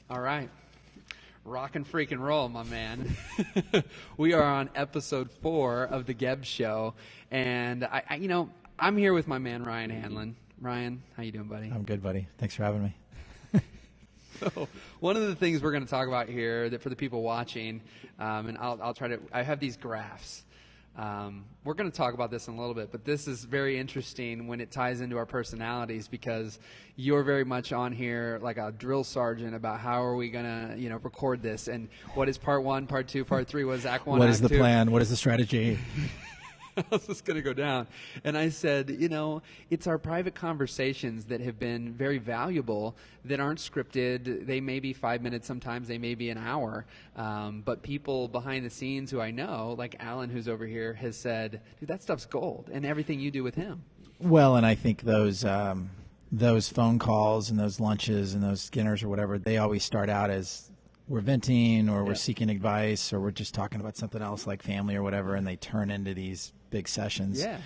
All right. Rock and freaking roll, my man. We are on episode 4 of the Gebben Show, and I'm here with my man Ryan Hanlon. Ryan, how you doing, buddy? I'm good, buddy. Thanks for having me. So, one of the things we're going to talk about here, that for the people watching, and I'll try to. I have these graphs. We're going to talk about this in a little bit, but this is very interesting when it ties into our personalities, because you're very much on here like a drill sergeant about how are we going to, record this, and what is part 1, part 2, part 3, what is act 1, What act is the 2? plan? What is the strategy? How's this going to go down? And I said, it's our private conversations that have been very valuable, that aren't scripted. They may be 5 minutes, sometimes they may be an hour. But people behind the scenes who I know, like Alan, who's over here, has said, dude, that stuff's gold, and everything you do with him. Well, and I think those phone calls and those lunches and those dinners or whatever, they always start out as we're venting or we're seeking advice or we're just talking about something else like family or whatever, and they turn into these big sessions. Yeah.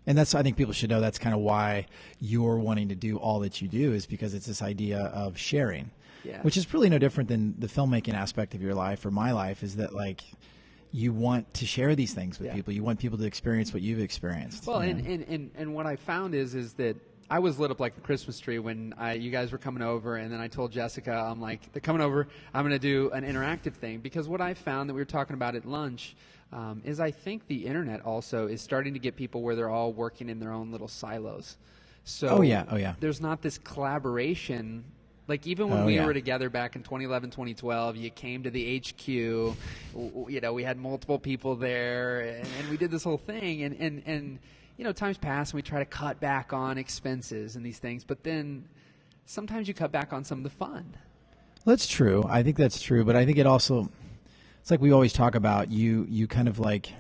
And I think people should know that's kind of why you're wanting to do all that you do, is because it's this idea of sharing, which is really no different than the filmmaking aspect of your life or my life, is that like you want to share these things with people. You want people to experience what you've experienced. Well, and what I found is that I was lit up like the Christmas tree when you guys were coming over, and then I told Jessica, I'm like, they're coming over, I'm going to do an interactive thing, because what I found that we were talking about at lunch is I think the internet also is starting to get people where they're all working in their own little silos. So there's not this collaboration. Like even when we were together back in 2011, 2012, you came to the HQ, we had multiple people there, and we did this whole thing, and times pass and we try to cut back on expenses and these things, but then sometimes you cut back on some of the fun. That's true. I think that's true, but I think it's like we always talk about, you kind of like,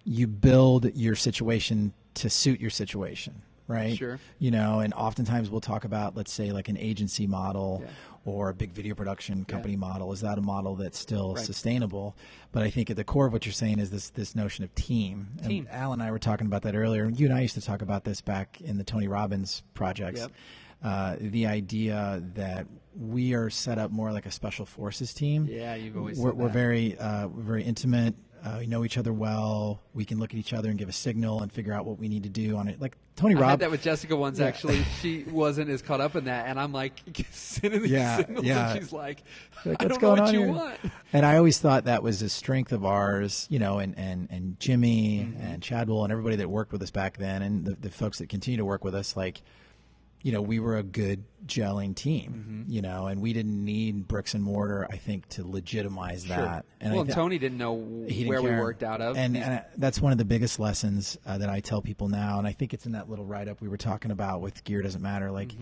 you build your situation to suit your situation, right? Sure. And oftentimes we'll talk about, let's say, like an agency model or a big video production company model. Is that a model that's still sustainable? But I think at the core of what you're saying is this notion of team. And Al and I were talking about that earlier. You and I used to talk about this back in the Tony Robbins projects. The idea that we are set up more like a special forces team. Yeah, you've always said that. We're very intimate. We know each other well. We can look at each other and give a signal and figure out what we need to do on it. Like Tony Robbins. I had that with Jessica once, actually. She wasn't as caught up in that, and I'm like sending these signals, and she's like, I don't know what you want. And I always thought that was a strength of ours, and Jimmy and Chadwell and everybody that worked with us back then, and the folks that continue to work with us, like, we were a good gelling team, and we didn't need bricks and mortar, I think, to legitimize that. And Tony didn't know where we worked out of. And that's one of the biggest lessons that I tell people now, and I think it's in that little write-up we were talking about with Gear Doesn't Matter. Like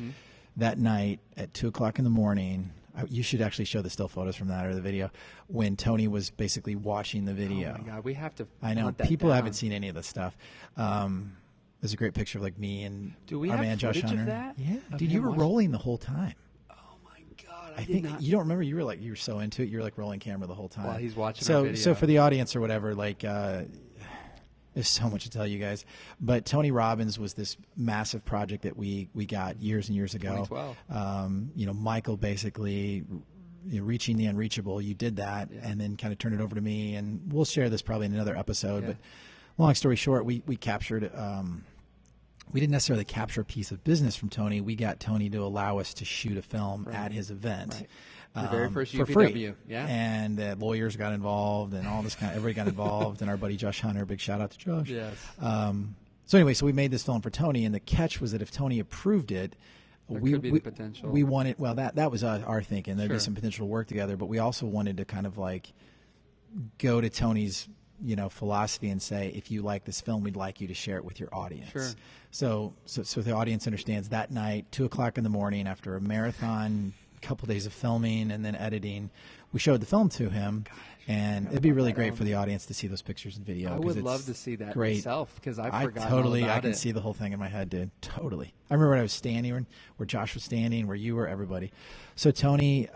that night at 2 o'clock in the morning, you should actually show the still photos from that or the video, when Tony was basically watching the video. Oh, my God. We have to I know. People haven't seen any of this stuff. There's a great picture of like me and our man Josh Hunter. Of that? Yeah, dude, you were rolling the whole time. Oh my God! I think you don't remember. You were so into it. You were like rolling camera the whole time. While he's watching our video. So for the audience or whatever, like, there's so much to tell you guys. But Tony Robbins was this massive project that we got years and years ago. 2012. Michael basically. Reaching the unreachable. You did that, and then kind of turned it over to me, and we'll share this probably in another episode. But long story short, we captured. We didn't necessarily capture a piece of business from Tony. We got Tony to allow us to shoot a film at his event. The very first UPW. For free. And lawyers got involved, and all this everybody got involved, and our buddy Josh Hunter, big shout out to Josh. Yes. So anyway, we made this film for Tony, and the catch was that if Tony approved it, there could be the potential. We wanted, that was our thinking. There'd be some potential to work together, but we also wanted to kind of like go to Tony's philosophy and say, if you like this film, we'd like you to share it with your audience. Sure. So the audience understands that night, 2 o'clock in the morning, after a marathon, couple days of filming and then editing, we showed the film to him. And it'd be really great for the audience to see those pictures and video. I would love to see that myself, because I forgot I can see the whole thing in my head, dude. Totally. I remember when I was standing, where Josh was standing, where you were, everybody. So Tony,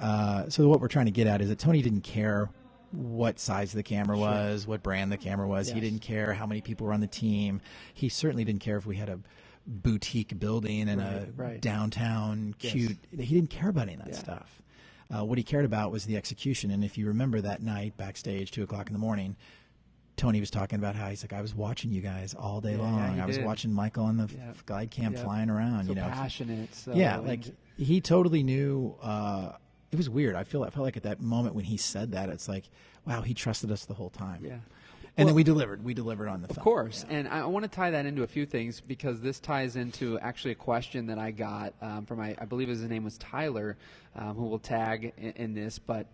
so what we're trying to get at is that Tony didn't care what size the camera was, what brand the camera was. He didn't care how many people were on the team. He certainly didn't care if we had a boutique building in a downtown cute. He didn't care about any of that stuff. What he cared about was the execution. And if you remember that night backstage, 2:00 in the morning, Tony was talking about how he's like, I was watching you guys all day long. I was watching Michael on the glide cam flying around. So passionate. So like he totally knew. It was weird. I felt like at that moment when he said that, it's like, wow, he trusted us the whole time. Yeah. And then we delivered. We delivered on the film. Of course. Yeah. And I want to tie that into a few things because this ties into actually a question that I got from, I believe his name was Tyler, who will tag in this. But,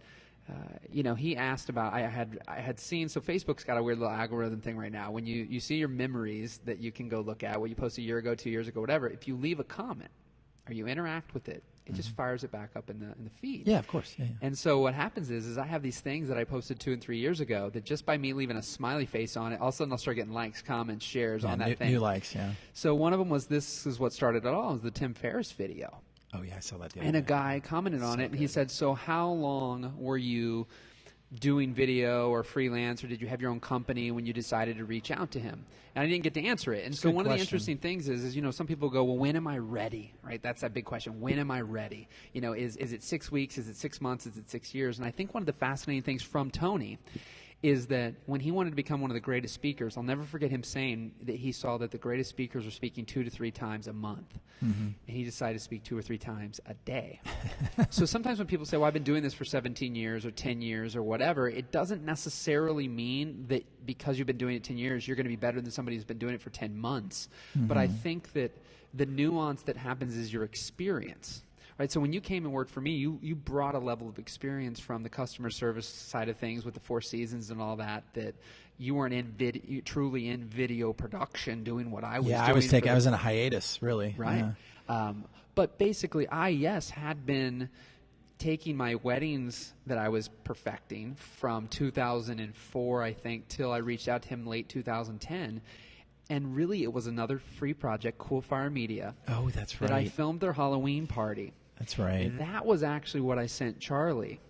he asked about, I had seen, so Facebook's got a weird little algorithm thing right now. When you see your memories that you can go look at, what you posted a year ago, 2 years ago, whatever, if you leave a comment or you interact with it, it just fires it back up in the feed. Yeah, of course. Yeah. And so what happens is I have these things that I posted 2 and 3 years ago that just by me leaving a smiley face on it, all of a sudden I'll start getting likes, comments, shares on that thing. New likes, yeah. So one of them was, this is what started it all, was the Tim Ferriss video. Oh, yeah, I saw that the other And a day. guy commented on it, and he said, so how long were you doing video or freelance, or did you have your own company when you decided to reach out to him? And I didn't get to answer it. And so one of the interesting things is some people go, well, when am I ready? Right? That's that big question. When am I ready? Is it 6 weeks? Is it 6 months? Is it 6 years? And I think one of the fascinating things from Tony is that when he wanted to become one of the greatest speakers, I'll never forget him saying that he saw that the greatest speakers were speaking 2 to 3 times a month. And he decided to speak 2 or 3 times a day. So sometimes when people say, well, I've been doing this for 17 years or 10 years or whatever, it doesn't necessarily mean that because you've been doing it 10 years, you're going to be better than somebody who's been doing it for 10 months. But I think that the nuance that happens is your experience. Right, so when you came and worked for me, you brought a level of experience from the customer service side of things with the Four Seasons and all that you weren't truly in video production doing what I was doing. I was in a hiatus, really. Right. Yeah. But basically, I had been taking my weddings that I was perfecting from 2004, I think, till I reached out to him late 2010. And really, it was another free project, Cool Fire Media. Oh, that's right. That I filmed their Halloween party. That's right. That was actually what I sent Charlie.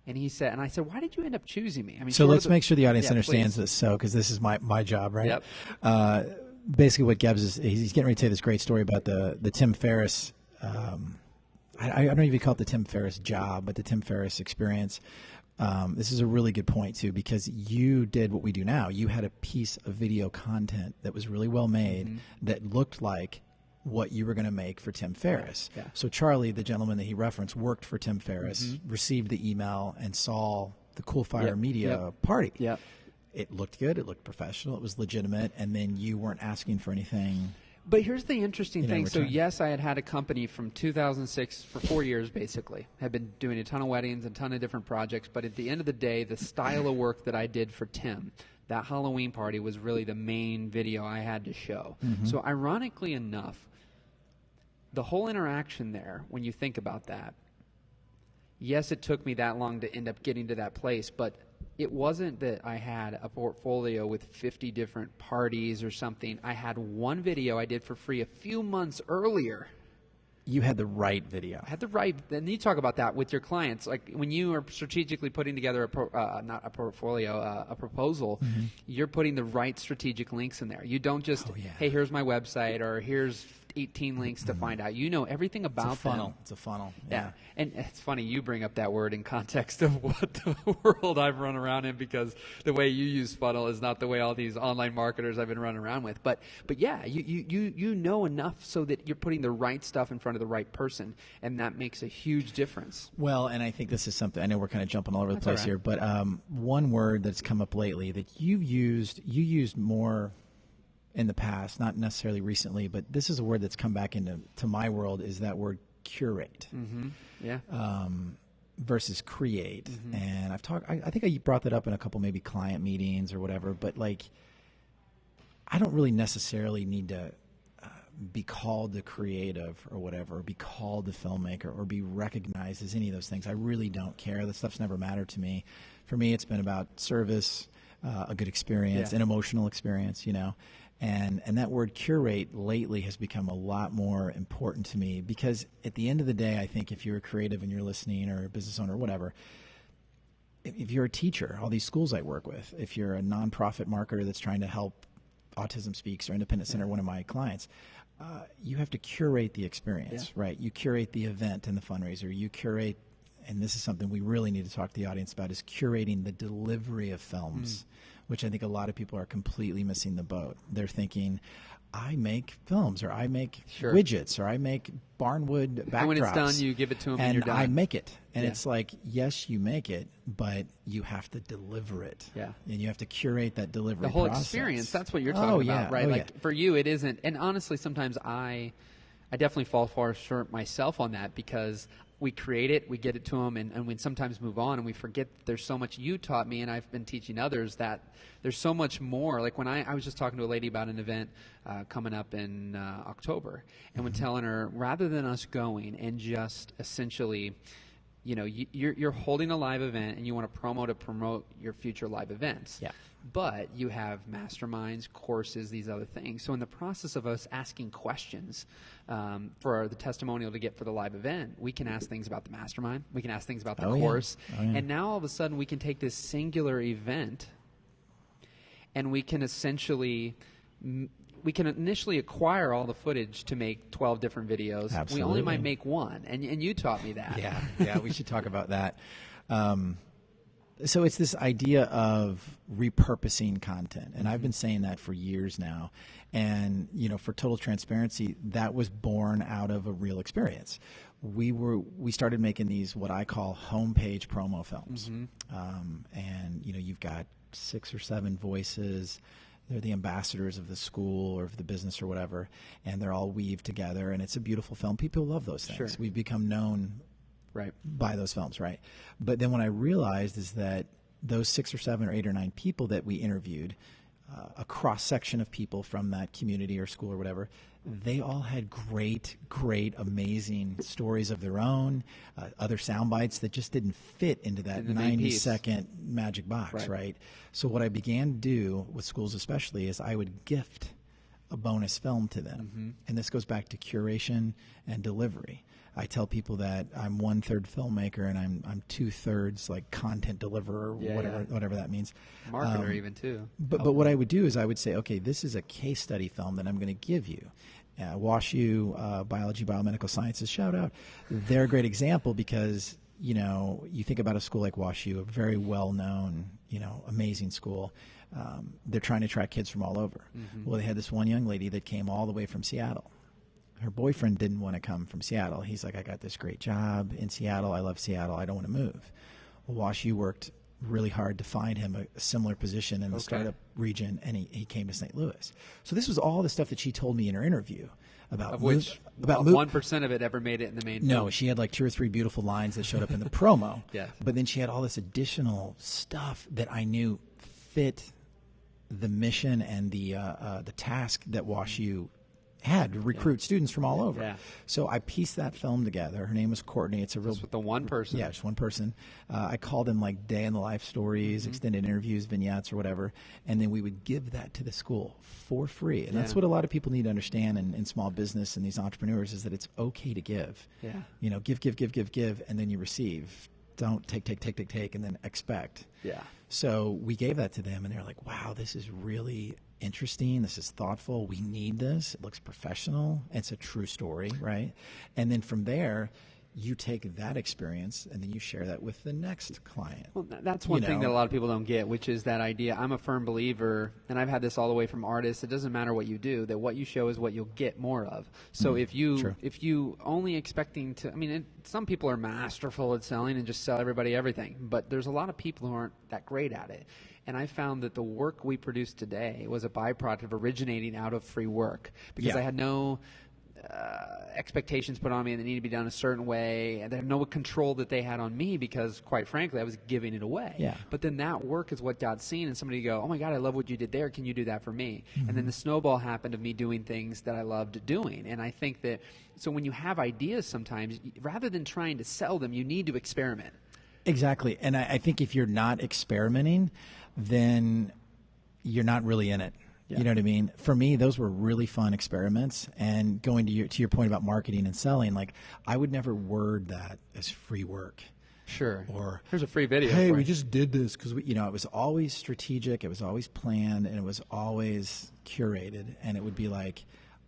And he said, and I said, why did you end up choosing me? I mean, so let's make sure the audience understands this. So, because this is my job, right? Yep. Basically, what Gebbs is, he's getting ready to tell this great story about the Tim Ferriss. I don't even call it the Tim Ferriss job, but the Tim Ferriss experience. This is a really good point, too, because you did what we do now. You had a piece of video content that was really well made that looked like what you were going to make for Tim Ferriss. Yeah. So Charlie, the gentleman that he referenced, worked for Tim Ferriss, received the email, and saw the Cool Fire Media party. Yep. It looked good. It looked professional. It was legitimate. And then you weren't asking for anything. But here's the interesting thing. So, yes, I had a company from 2006 for 4 years, basically. Had been doing a ton of weddings, a ton of different projects. But at the end of the day, the style of work that I did for Tim, that Halloween party was really the main video I had to show. So, ironically enough, the whole interaction there, when you think about that, yes, it took me that long to end up getting to that place, but it wasn't that I had a portfolio with 50 different parties or something. I had one video I did for free a few months earlier. You had the right video. I had the right. Then you talk about that with your clients. Like when you are strategically putting together not a portfolio, a proposal, you're putting the right strategic links in there. You don't just, hey, here's my website, or here's 18 links to find out. You know everything about them. It's a funnel. Yeah. And it's funny you bring up that word in context of what the world I've run around in, because the way you use funnel is not the way all these online marketers I've been running around with. But yeah, you know enough so that you're putting the right stuff in front of the right person, and that makes a huge difference. Well, and I think this is something, I know we're kind of jumping all over the place here, but one word that's come up lately that you used more in the past, not necessarily recently, but this is a word that's come back into my world, is that word curate. Yeah. Versus create. And I think I brought that up in a couple maybe client meetings or whatever, but like, I don't really necessarily need to be called the creative or whatever, or be called the filmmaker, or be recognized as any of those things. I really don't care. That stuff's never mattered to me. For me, it's been about service, a good experience, an emotional experience, And that word curate lately has become a lot more important to me, because at the end of the day, I think if you're a creative and you're listening, or a business owner or whatever, if you're a teacher, all these schools I work with, if you're a nonprofit marketer that's trying to help Autism Speaks or Independent Center, one of my clients, you have to curate the experience, right? You curate the event and the fundraiser. You curate, and this is something we really need to talk to the audience about, is curating the delivery of films, which I think a lot of people are completely missing the boat. They're thinking, I make films, or I make widgets, or I make barnwood backdrops. And when it's done, you give it to them and you're done. I make it. And it's like, yes, you make it, but you have to deliver it. Yeah. And you have to curate that delivery process. The whole process. experience, that's what you're talking about, right? Like for you, it isn't. And honestly, sometimes I definitely fall far short myself on that, because we create it, we get it to them, and we sometimes move on, and we forget that there's so much. You taught me, and I've been teaching others, that there's so much more. Like when I was just talking to a lady about an event coming up in October, and when telling her, rather than us going and just essentially, you're holding a live event and you want to promote your future live events. Yeah. But you have masterminds, courses, these other things. So in the process of us asking questions for the testimonial to get for the live event, we can ask things about the mastermind. We can ask things about the course. And now all of a sudden we can take this singular event and we can essentially initially acquire all the footage to make 12 different videos. Absolutely. We only might make one. And you taught me that. Yeah, we should talk about that. So it's this idea of repurposing content, and I've been saying that for years now. And for total transparency, that was born out of a real experience. We started making these what I call homepage promo films, and you've got 6 or 7 voices. They're the ambassadors of the school or of the business or whatever, and they're all weaved together, and it's a beautiful film. People love those things. Sure. We've become known by those films, right? But then what I realized is that those 6 or 7 or 8 or 9 people that we interviewed, a cross-section of people from that community or school or whatever, they all had great, amazing stories of their own, other sound bites that just didn't fit into that 90-second magic box, right? So what I began to do with schools especially is I would gift a bonus film to them. And this goes back to curation and delivery. I tell people that I'm 1/3 filmmaker and I'm 2/3 like content deliverer, whatever that means. Marketer even too. But what I would do is I would say, okay, this is a case study film that I'm going to give you. WashU, Biology, Biomedical Sciences, shout out. They're a great example because, you think about a school like WashU, a very well-known, amazing school. They're trying to attract kids from all over. Well, they had this one young lady that came all the way from Seattle. Her boyfriend didn't want to come from Seattle. He's like, I got this great job in Seattle. I love Seattle. I don't want to move. Well, WashU worked really hard to find him a similar position in the startup region, and he came to St. Louis. So this was all the stuff that she told me in her interview about which 1% of it ever made it in the main film. No, she had like 2 or 3 beautiful lines that showed up in the promo. Yes. But then she had all this additional stuff that I knew fit the mission and the task that WashU had to recruit students from all over. Yeah. So I pieced that film together. Her name was Courtney. It's a real just with the one person. Yeah, just one person. I called them like day in the life stories, extended interviews, vignettes, or whatever, and then we would give that to the school for free. And that's what a lot of people need to understand in small business and these entrepreneurs is that it's okay to give. Yeah. Give, and then you receive. Don't take, and then expect. Yeah. So we gave that to them, and they're like, wow, this is really interesting. This is thoughtful. We need this. It looks professional. It's a true story, right? And then from there, you take that experience and then you share that with the next client. Well, that's one thing that a lot of people don't get, which is that idea. I'm a firm believer, and I've had this all the way from artists. It doesn't matter what you do, that what you show is what you'll get more of. So if you only expecting to, some people are masterful at selling and just sell everybody everything, but there's a lot of people who aren't that great at it. And I found that the work we produced today was a byproduct of originating out of free work because I had no expectations put on me and they need to be done a certain way, and they had no control that they had on me because, quite frankly, I was giving it away. Yeah. But then that work is what got seen, and somebody go, oh my God, I love what you did there. Can you do that for me? And then the snowball happened of me doing things that I loved doing. And I think that, so when you have ideas sometimes, rather than trying to sell them, you need to experiment. Exactly. And I think if you're not experimenting, then you're not really in it. Yeah. You know what I mean? For me, those were really fun experiments. And going to your point about marketing and selling, like I would never word that as free work. Sure. Or here's a free video. Hey, we just did this because it was always strategic, it was always planned, and it was always curated. And it would be like,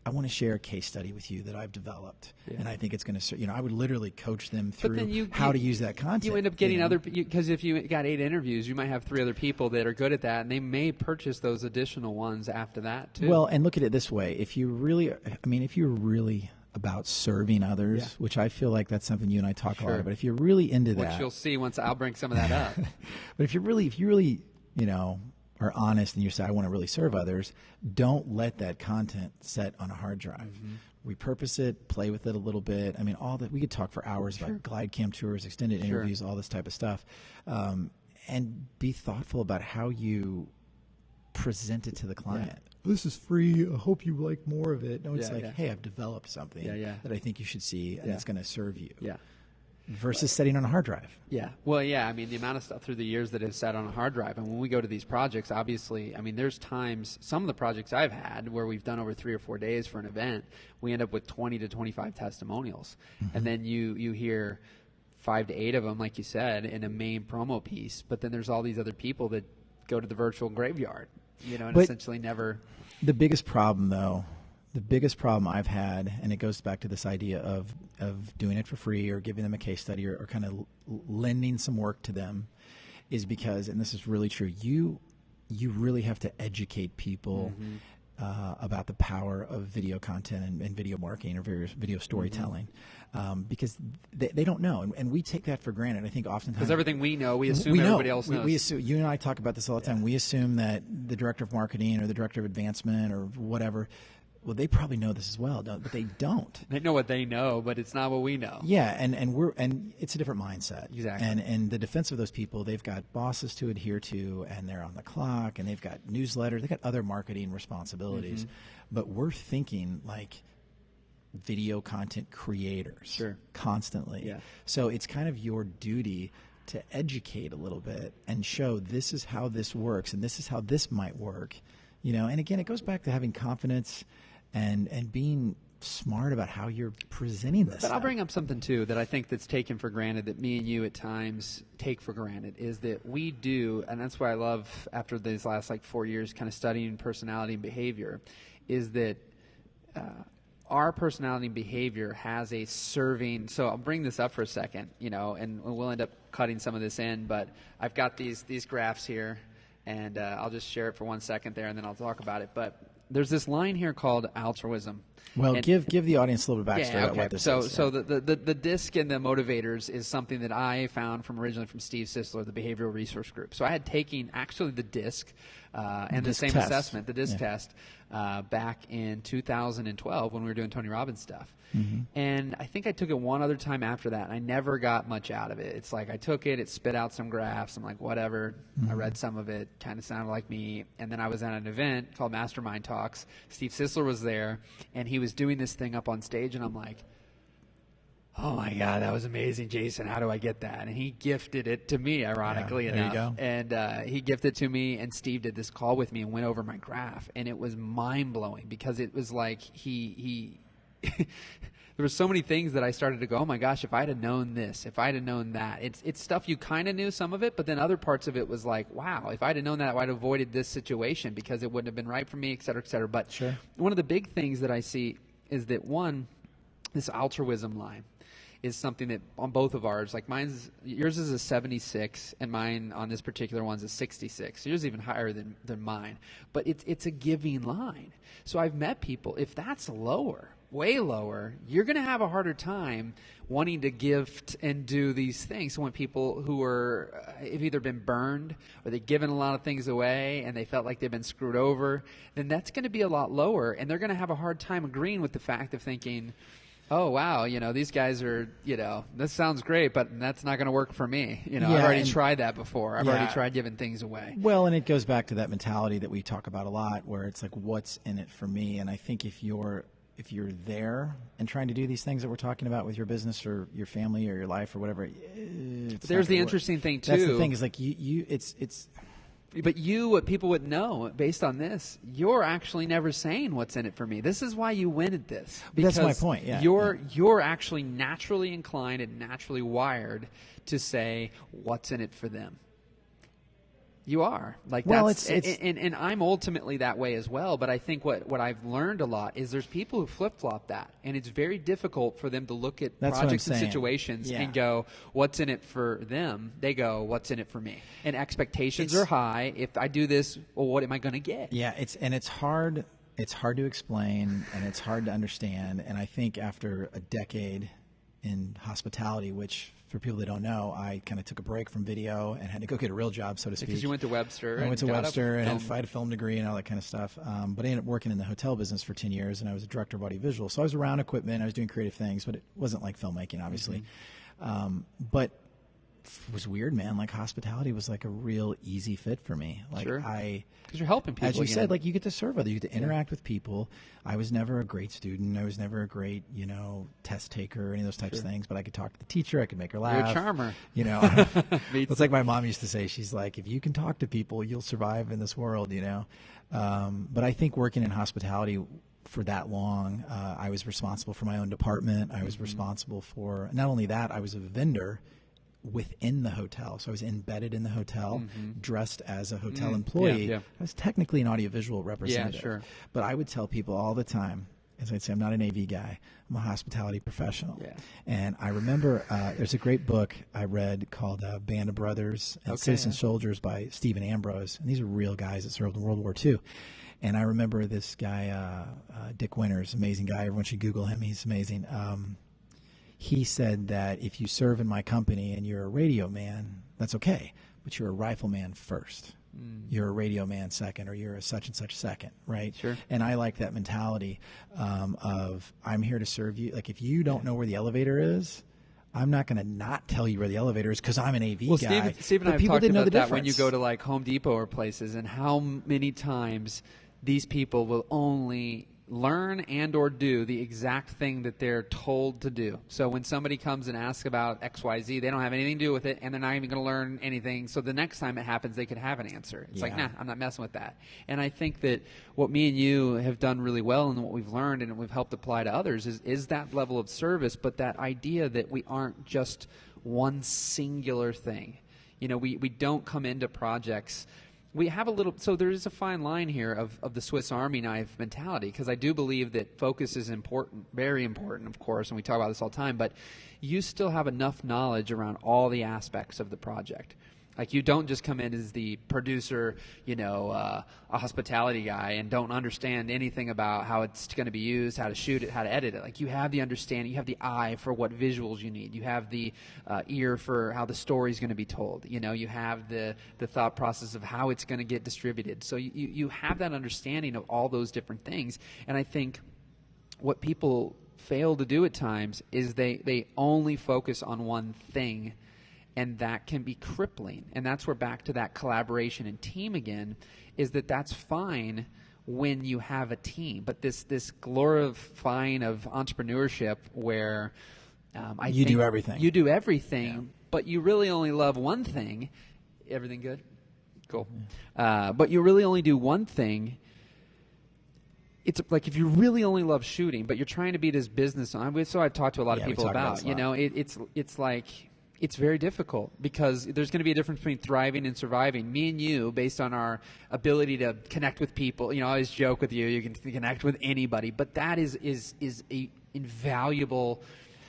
I want to share a case study with you that I've developed, and I think it's going to, I would literally coach them through how to use that content. You end up getting other, because if you got 8 interviews, you might have 3 other people that are good at that, and they may purchase those additional ones after that too. Well, and look at it this way: if you're really about serving others, which I feel like that's something you and I talk a lot about. But if you're really into that, which you'll see once I'll bring some of that up. But if you really, are honest and you say, I want to really serve others, don't let that content set on a hard drive. Repurpose it, play with it a little bit. I mean, all that, we could talk for hours about glide cam tours, extended interviews, all this type of stuff. And be thoughtful about how you present it to the client. This is free. I hope you like more of it. No, it's hey, I've developed something that I think you should see, and it's going to serve you. Versus setting on a hard drive. Well, I mean, the amount of stuff through the years that is set on a hard drive. And when we go to these projects, obviously, I mean, there's times, some of the projects I've had where we've done over 3 or 4 days for an event, we end up with 20 to 25 testimonials. And then you hear 5 to 8 of them, like you said, in a main promo piece. But then there's all these other people that go to the virtual graveyard, and essentially never. The biggest problem, though, I've had, and it goes back to this idea of doing it for free or giving them a case study or kind of lending some work to them, is because, and this is really true, you really have to educate people about the power of video content and video marketing or video storytelling, because they don't know, and we take that for granted. I think oftentimes because everything we know, we assume everybody else knows. We assume, you and I talk about this all the time. We assume that the director of marketing or the director of advancement or whatever. Well, they probably know this as well, but they don't. They know what they know, but it's not what we know. Yeah, and it's a different mindset. Exactly. And the defense of those people, they've got bosses to adhere to, and they're on the clock, and they've got newsletters, they've got other marketing responsibilities. But we're thinking like video content creators constantly. So it's kind of your duty to educate a little bit and show this is how this works, and this is how this might work. And again, it goes back to having confidence and being smart about how you're presenting this. But I'll bring up something, too, that I think that's taken for granted, that me and you at times take for granted, is that we do, and that's why I love, after these last 4 years kind of studying personality and behavior, is that our personality and behavior has a serving. So I'll bring this up for a second, and we'll end up cutting some of this in, but I've got these graphs here. And I'll just share it for 1 second there, and then I'll talk about it. But there's this line here called altruism. Well, give the audience a little bit of backstory about what this is. So the DISC and the motivators is something that I found originally from Steve Sisler, the Behavioral Resource Group. So I had taken actually the DISC and the same test. assessment, the DISC test, back in 2012 when we were doing Tony Robbins stuff. And I think I took it one other time after that, and I never got much out of it. It's like I took it, it spit out some graphs. I'm like, whatever. I read some of it, kind of sounded like me. And then I was at an event called Mastermind Talks. Steve Sisler was there, and he was doing this thing up on stage, and I'm like, oh my God, that was amazing, Jason. How do I get that? And he gifted it to me, ironically enough. There you go. And he gifted it to me, and Steve did this call with me and went over my graph, and it was mind-blowing because it was like he there were so many things that I started to go, oh my gosh, if I'd have known this, if I'd have known that. It's stuff you kind of knew, some of it, but then other parts of it was like, wow, if I'd have known that, I'd have avoided this situation because it wouldn't have been right for me, et cetera, et cetera. But one of the big things that I see is that, one, this altruism line is something that on both of ours, like yours is a 76 and mine on this particular one's a 66. So yours is even higher than mine. But it's a giving line. So I've met people, if that's lower, way lower, you're going to have a harder time wanting to gift and do these things. So when people who have either been burned or they've given a lot of things away and they felt like they've been screwed over, then that's going to be a lot lower, and they're going to have a hard time agreeing with the fact of thinking, oh, wow, these guys are, this sounds great, but that's not going to work for me. I've already tried that before. I've already tried giving things away. Well, and it goes back to that mentality that we talk about a lot where it's like, what's in it for me? And I think if you're there and trying to do these things that we're talking about with your business or your family or your life or whatever, there's the interesting thing too. That's the thing is like it's But what people would know based on this, you're actually never saying what's in it for me. This is why you win at this. That's my point. Yeah. You're actually naturally inclined and naturally wired to say what's in it for them. You are. Like, well, that's, and I'm ultimately that way as well. But I think what I've learned a lot is there's people who flip-flop that, and it's very difficult for them to look at projects and situations and go, what's in it for them? They go, what's in it for me? And expectations are high. If I do this, well, what am I going to get? Yeah, it's hard. It's hard to explain, and it's hard to understand. And I think after a decade in hospitality, which for people that don't know, I kind of took a break from video and had to go get a real job, so to speak. Because you went to Webster. I went to Webster and I had a film degree and all that kind of stuff. But I ended up working in the hotel business for 10 years, and I was a director of audiovisual. So I was around equipment. I was doing creative things, but it wasn't like filmmaking, obviously. But it was weird, man. Like, hospitality was like a real easy fit for me. Like, sure. Because you're helping people. As you said, like, you get to serve others. You get to interact with people. I was never a great student. I was never a great, test taker or any of those types of things. But I could talk to the teacher. I could make her laugh. You're a charmer. It's like my mom used to say. She's like, if you can talk to people, you'll survive in this world, But I think working in hospitality for that long, I was responsible for my own department. I was responsible for, not only that, I was a vendor within the hotel. So I was embedded in the hotel, dressed as a hotel employee. I was technically an audiovisual representative. Yeah, sure. But I would tell people all the time, as I'd say, I'm not an AV guy. I'm a hospitality professional. Yeah. And I remember there's a great book I read called Band of Brothers and Citizen Soldiers by Stephen Ambrose. And these are real guys that served in World War II. And I remember this guy, Dick Winters, amazing guy. Everyone should Google him. He's amazing. He said that if you serve in my company and you're a radio man, that's okay, but you're a rifleman first. You're a radio man second, or you're a such and such second, right? Sure. And I like that mentality of I'm here to serve you. Like, if you don't know where the elevator is, I'm not going to not tell you where the elevator is because I'm an AV guy. Steve and I have talked about that when you go to like Home Depot or places, and how many times these people will only learn and or do the exact thing that they're told to do. So when somebody comes and asks about XYZ, they don't have anything to do with it, and they're not even going to learn anything. So the next time it happens, they could have an answer. It's like, nah, I'm not messing with that. And I think that what me and you have done really well, and what we've learned and we've helped apply to others, is that level of service, but that idea that we aren't just one singular thing. We don't come into projects. We have so there is a fine line here of the Swiss Army knife mentality, because I do believe that focus is important, very important, of course, and we talk about this all the time, but you still have enough knowledge around all the aspects of the project. Like, you don't just come in as the producer, a hospitality guy, and don't understand anything about how it's going to be used, how to shoot it, how to edit it. Like, you have the understanding, you have the eye for what visuals you need, you have the ear for how the story's going to be told. You have the thought process of how it's going to get distributed. So you have that understanding of all those different things. And I think what people fail to do at times is they only focus on one thing. And that can be crippling. And that's where, back to that collaboration and team again, is that's fine when you have a team. But this glorifying of entrepreneurship where you do everything. You do everything, but you really only love one thing. Everything good? Cool. But you really only do one thing. It's like, if you really only love shooting, but you're trying to be this business. So I've talked to a lot of people about, it's like, it's very difficult, because there's going to be a difference between thriving and surviving. Me and you, based on our ability to connect with people, I always joke with you can connect with anybody, but that is a invaluable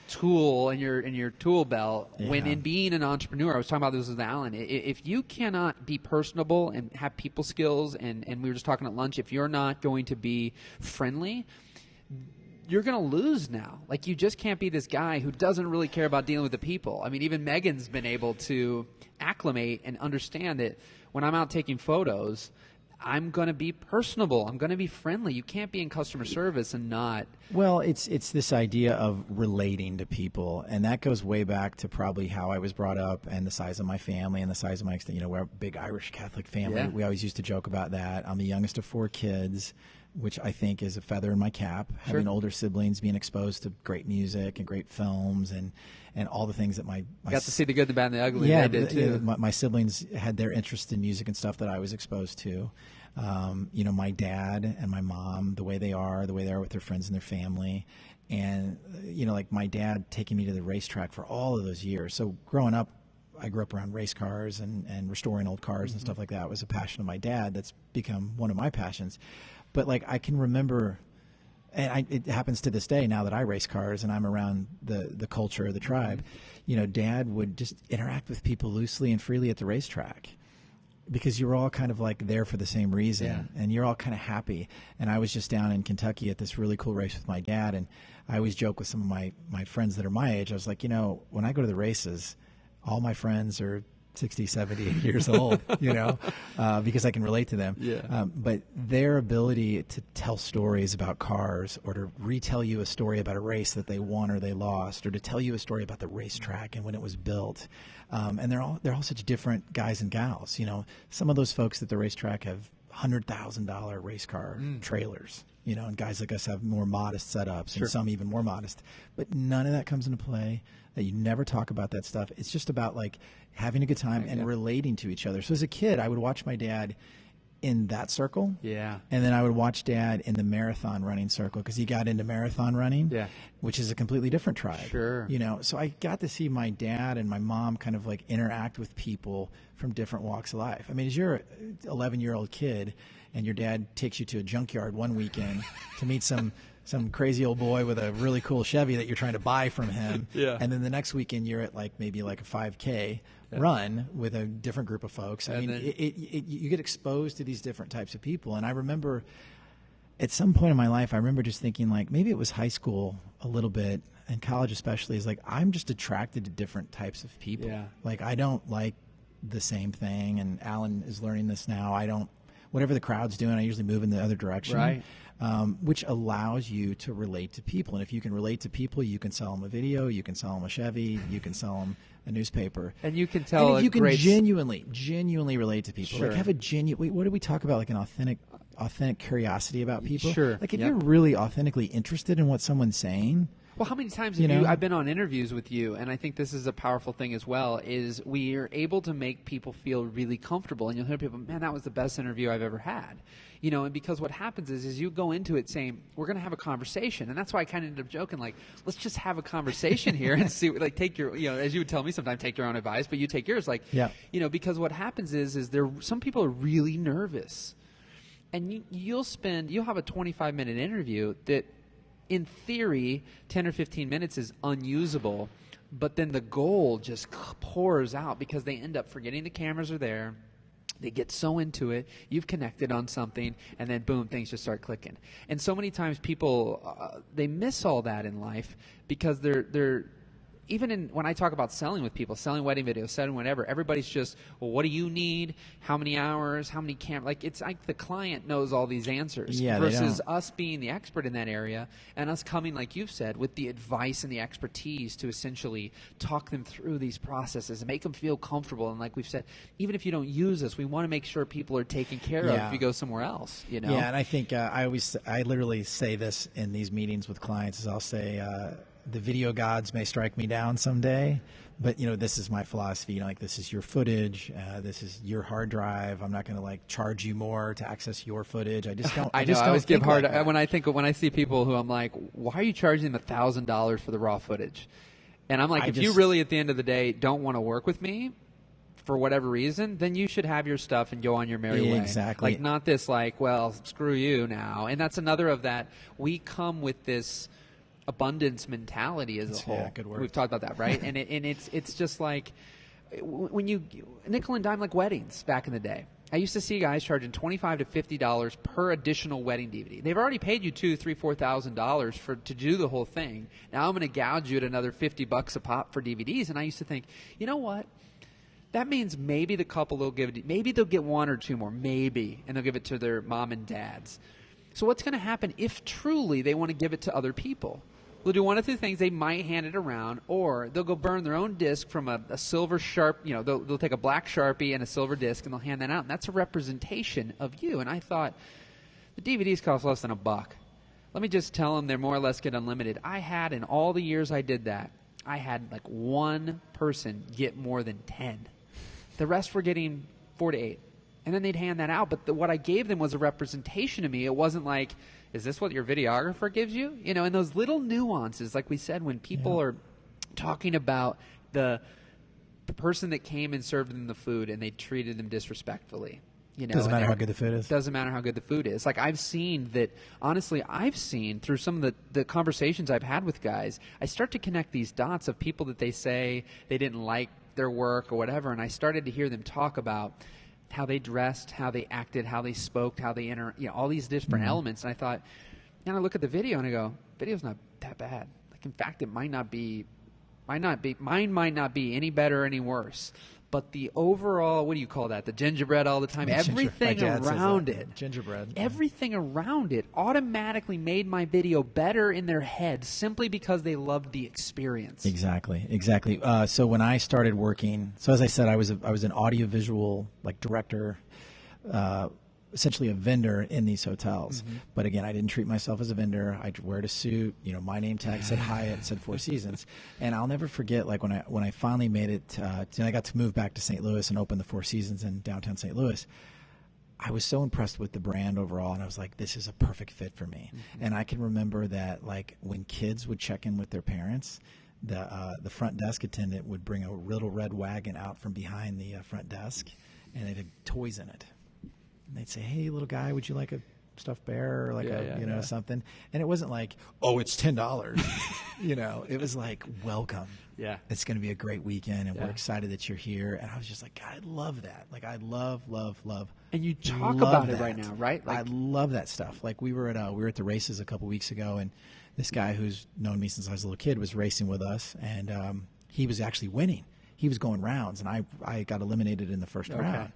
tool in your tool belt when in being an entrepreneur. I was talking about this with Alan. If you cannot be personable and have people skills, and we were just talking at lunch, if you're not going to be friendly, you're going to lose now. Like, you just can't be this guy who doesn't really care about dealing with the people. I mean, even Megan's been able to acclimate and understand that when I'm out taking photos, I'm going to be personable. I'm going to be friendly. You can't be in customer service and not. Well, it's this idea of relating to people, and that goes way back to probably how I was brought up and the size of my family and the size of my extent. We're a big Irish Catholic family. Yeah. We always used to joke about that. I'm the youngest of 4 kids. which I think is a feather in my cap. Having older siblings, being exposed to great music and great films and all the things that my got to see the good, the bad, and the ugly. Yeah, they did too. My siblings had their interest in music and stuff that I was exposed to. You know, my dad and my mom, the way they are with their friends and their family. And, you know, like my dad taking me to the racetrack for all of those years. So growing up, I grew up around race cars and restoring old cars and stuff like that. It was a passion of my dad that's become one of my passions. But like I can remember, and it happens to this day now that I race cars and I'm around the culture of the tribe, you know, Dad would just interact with people loosely and freely at the racetrack because you were all kind of like there for the same reason and you're all kind of happy. And I was just down in Kentucky at this really cool race with my dad, and I always joke with some of my friends that are my age. I was like, you know, when I go to the races, all my friends are 60, 70 years old, you know, because I can relate to them. Yeah. But their ability to tell stories about cars or to retell you a story about a race that they won or they lost, or to tell you a story about the racetrack and when it was built. And they're all such different guys and gals. You know, some of those folks at the racetrack have $100,000 race car trailers, you know, and guys like us have more modest setups and some even more modest. But none of that comes into play. That you never talk about that stuff. It's just about like having a good time and relating to each other. So as a kid, I would watch my dad in that circle. Yeah. And then I would watch Dad in the marathon running circle because he got into marathon running, which is a completely different tribe. Sure. You know, so I got to see my dad and my mom kind of like interact with people from different walks of life. I mean, as you're an 11-year-old kid and your dad takes you to a junkyard one weekend to meet some crazy old boy with a really cool Chevy that you're trying to buy from him. And then the next weekend you're at like maybe like a 5K run with a different group of folks. I mean, you get exposed to these different types of people. And I remember at some point in my life, I remember just thinking like maybe it was high school a little bit and college especially, is like I'm just attracted to different types of people. Like I don't like the same thing. And Alan is learning this now. I don't, whatever the crowd's doing, I usually move in the other direction. Which allows you to relate to people. And if you can relate to people, you can sell them a video, you can sell them a Chevy, you can sell them a newspaper. And you can tell and if you can genuinely relate to people. Sure. Like have a genuine, what did we talk about, like an authentic curiosity about people? Sure. Like if you're really authentically interested in what someone's saying. Well, how many times have I've been on interviews with you, and I think this is a powerful thing as well, is we are able to make people feel really comfortable. And you'll hear people, man, that was the best interview I've ever had. You know, and because what happens is you go into it saying, we're going to have a conversation. And that's why I kind of ended up joking, like, let's just have a conversation here and see, like, take your, you know, as you would tell me sometimes, take your own advice, but you take yours. Like, you know, because what happens is some people are really nervous. And you'll have a 25-minute interview that, in theory, 10 or 15 minutes is unusable, but then the gold just pours out because they end up forgetting the cameras are there. They get so into it, you've connected on something, and then boom, things just start clicking. And so many times people, they miss all that in life because they're even when I talk about selling with people, selling wedding videos, selling whatever, everybody's just, well, what do you need? How many hours? How many like it's like the client knows all these answers versus us being the expert in that area and us coming, like you've said, with the advice and the expertise to essentially talk them through these processes and make them feel comfortable. And like we've said, even if you don't use us, we want to make sure people are taken care of if you go somewhere else. You know? Yeah, and I think I literally say this in these meetings with clients is I'll say, the video gods may strike me down someday, but you know, this is my philosophy. You know, like this is your footage, this is your hard drive. I'm not going to like charge you more to access your footage. I just don't. I always give hard when I see people who I'm like, why are you charging them $1,000 for the raw footage? And I'm like, if you really at the end of the day don't want to work with me for whatever reason, then you should have your stuff and go on your merry way. Exactly. Like not this like, well, screw you now. And that's another of that. We come with this abundance mentality as a whole. Yeah, good word. We've talked about that, right? and it's just like when you nickel and dime like weddings back in the day. I used to see guys charging $25 to $50 per additional wedding DVD. They've already paid you $2,000, $3,000, $4,000 to do the whole thing. Now I'm going to gouge you at another $50 a pop for DVDs. And I used to think, you know what? That means maybe the couple maybe they'll get one or two more, maybe, and they'll give it to their mom and dads. So what's going to happen if truly they want to give it to other people? They'll do one of two things. They might hand it around, or they'll go burn their own disc from a silver sharp, you know, they'll take a black Sharpie and a silver disc, and they'll hand that out. And that's a representation of you. And I thought, The DVDs cost less than $1. Let me just tell them they're more or less get unlimited. I had, in all the years I did that, I had like one person get more than 10. The rest were getting 4 to 8. And then they'd hand that out. But what I gave them was a representation to me. It wasn't like, is this what your videographer gives you? You know, and those little nuances, like we said, when people are talking about the person that came and served them the food and they treated them disrespectfully. You know, doesn't matter how good the food is. Doesn't matter how good the food is. Like I've seen that, honestly, I've seen through some of the conversations I've had with guys, I start to connect these dots of people that they say they didn't like their work or whatever, and I started to hear them talk about how they dressed, how they acted, how they spoke, how they all these different elements. And I thought, and I look at the video and I go, video's not that bad. Like in fact, it mine might not be any better or any worse. But the overall, what do you call that? The gingerbread all the time. Everything around it. Gingerbread. Everything around it automatically made my video better in their head simply because they loved the experience. Exactly. So when I started working, so as I said, I was an audiovisual like director, essentially a vendor in these hotels. But again, I didn't treat myself as a vendor. I'd wear a suit. You know, my name tag said Hyatt, said Four Seasons. And I'll never forget, like when I finally made it, I got to move back to St. Louis and open the Four Seasons in downtown St. Louis. I was so impressed with the brand overall, and I was like, this is a perfect fit for me. And I can remember that, like, when kids would check in with their parents, the front desk attendant would bring a little red wagon out from behind the front desk, and it had toys in it. And they'd say, hey, little guy, would you like a stuffed bear or like something? And it wasn't like, oh, it's $10. You know, it was like, welcome. Yeah. It's going to be a great weekend, and we're excited that you're here. And I was just like, God, I love that. Like, I love. And you talk about it right now, right? Like, I love that stuff. Like, we were at the races a couple weeks ago, and this guy who's known me since I was a little kid was racing with us, and he was actually winning. He was going rounds, and I got eliminated in the first round.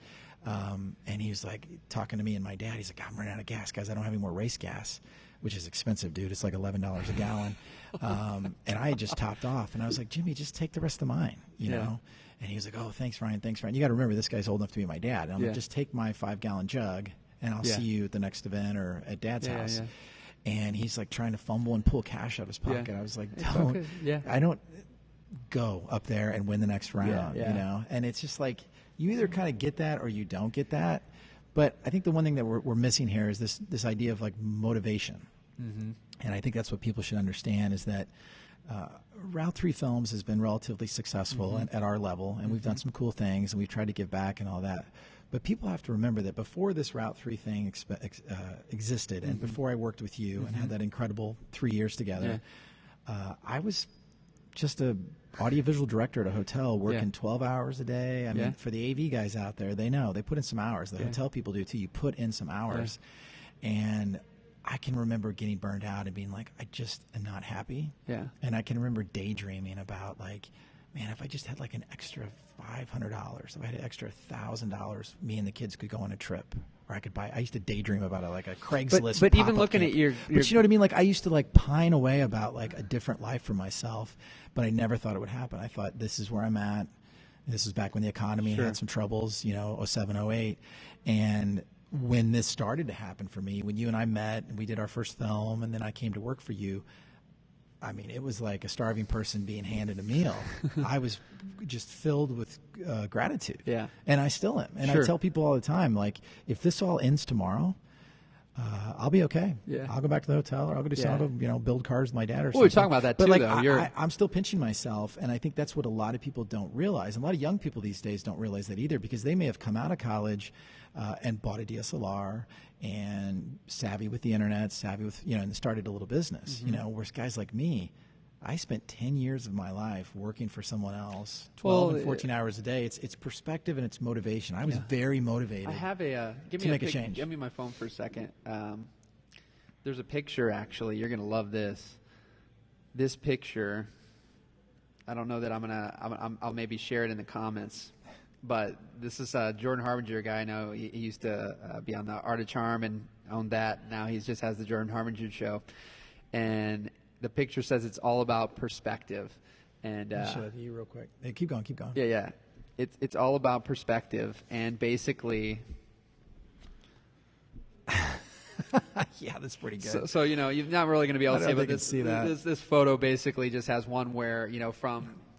And he was like talking to me and my dad. He's like, I'm running out of gas, guys. I don't have any more race gas, which is expensive, dude. It's like $11 a gallon. And I had just topped off, and I was like, Jimmy, just take the rest of mine, you know? And he was like, oh, thanks, Ryan. You got to remember, this guy's old enough to be my dad. And I'm like, just take my 5-gallon jug, and I'll see you at the next event or at Dad's house. And he's like trying to fumble and pull cash out of his pocket. I was like, I don't go up there and win the next round, you know? And it's just like, you either kind of get that or you don't get that. But I think the one thing that we're missing here is this idea of like motivation. And I think that's what people should understand is that Route 3 Films has been relatively successful at our level, and we've done some cool things, and we've tried to give back and all that. But people have to remember that before this Route 3 thing existed, and before I worked with you and had that incredible 3 years together, I was just a audiovisual director at a hotel working 12 hours a day. I mean, for the AV guys out there, they know. They put in some hours. The hotel people do too. You put in some hours. And I can remember getting burned out and being like, I just am not happy. And I can remember daydreaming about like, man, if I just had like an extra $500, if I had an extra $1,000, me and the kids could go on a trip. Or I could buy. I used to daydream about it, like a Craigslist. But even looking at your, but you know what I mean. Like I used to like pine away about like a different life for myself, but I never thought it would happen. I thought this is where I'm at. This is back when the economy had some troubles, you know, 07, 08, and when this started to happen for me, when you and I met and we did our first film, and then I came to work for you. I mean, it was like a starving person being handed a meal. I was just filled with gratitude. And I still am. And I tell people all the time, like, if this all ends tomorrow, I'll be okay. I'll go back to the hotel, or I'll go do something, you know, build cars with my dad or something. We're talking about that too, but, like, though. I'm still pinching myself, and I think that's what a lot of people don't realize. And a lot of young people these days don't realize that either, because they may have come out of college and bought a DSLR and savvy with the internet, savvy with, you know, and started a little business, you know, whereas guys like me, I spent 10 years of my life working for someone else, 12 and 14 hours a day. It's perspective and it's motivation. I was very motivated. I have a to make a change. Give me my phone for a second. There's a picture, actually. You're going to love this. This picture, I don't know that I'll maybe share it in the comments. But this is Jordan Harbinger, a guy I know. He used to be on the Art of Charm and owned that. Now he just has the Jordan Harbinger show. And the picture says it's all about perspective. And I'll show it to you real quick. Hey, keep going. Yeah. It's all about perspective. And basically, Yeah, that's pretty good. So you're not really going to be able to see, but this photo basically just has one where,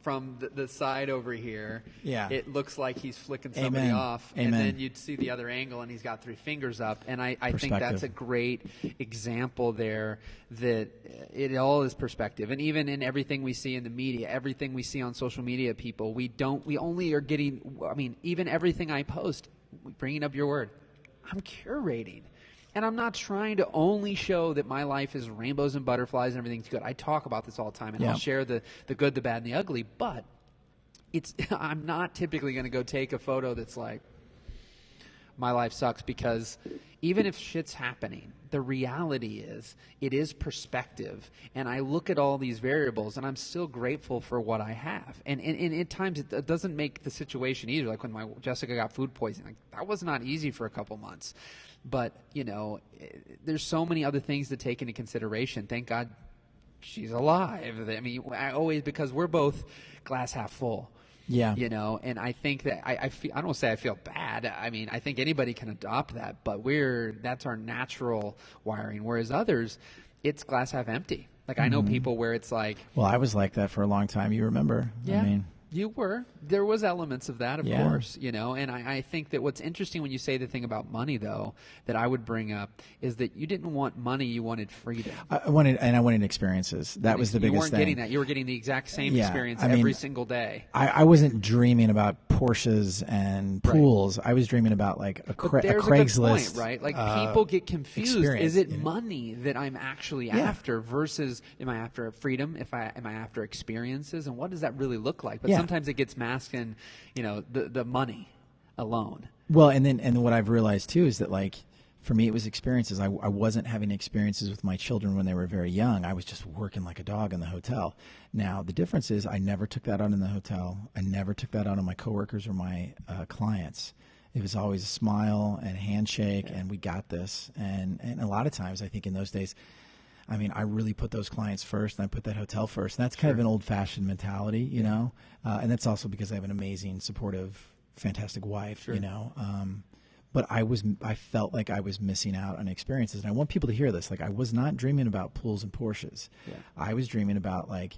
from the side over here, it looks like he's flicking somebody off, and then you'd see the other angle, and he's got 3 fingers up. And I think that's a great example there that it all is perspective. And even in everything we see in the media, everything we see on social media, people, we only are getting, even everything I post, bringing up your word, I'm curating. And I'm not trying to only show that my life is rainbows and butterflies and everything's good. I talk about this all the time, and I'll share the good, the bad, and the ugly. But I'm not typically going to go take a photo that's like, my life sucks, because even if shit's happening, the reality is it is perspective. And I look at all these variables, and I'm still grateful for what I have. And at times it doesn't make the situation easier. Like when Jessica got food poisoning, that was not easy for a couple months. But, there's so many other things to take into consideration. Thank God she's alive. Because we're both glass half full. Yeah. And I think that I don't say I feel bad. I think anybody can adopt that, but that's our natural wiring. Whereas others, it's glass half empty. Like I know people where it's like. Well, I was like that for a long time. You remember? Yeah. You were. There was elements of that, of course, and I think that what's interesting when you say the thing about money, though, that I would bring up is that you didn't want money, you wanted freedom. I wanted experiences. That was the biggest thing. You weren't getting that. You were getting the exact same experience every single day. I wasn't dreaming about Porsches and pools. Right. I was dreaming about like a Craigslist. A good point, right? Like people get confused. Is it money that I'm actually after versus am I after freedom? Am I after experiences? And what does that really look like? But sometimes it gets masked in, the money alone. Well, and what I've realized too is that like for me it was experiences. I wasn't having experiences with my children when they were very young. I was just working like a dog in the hotel. Now the difference is I never took that out in the hotel. I never took that out on my coworkers or my clients. It was always a smile and a handshake, and we got this. And a lot of times I think in those days, I really put those clients first, and I put that hotel first. And that's kind of an old-fashioned mentality, and that's also because I have an amazing, supportive, fantastic wife, But I felt like I was missing out on experiences, and I want people to hear this. Like I was not dreaming about pools and Porsches. Yeah. I was dreaming about a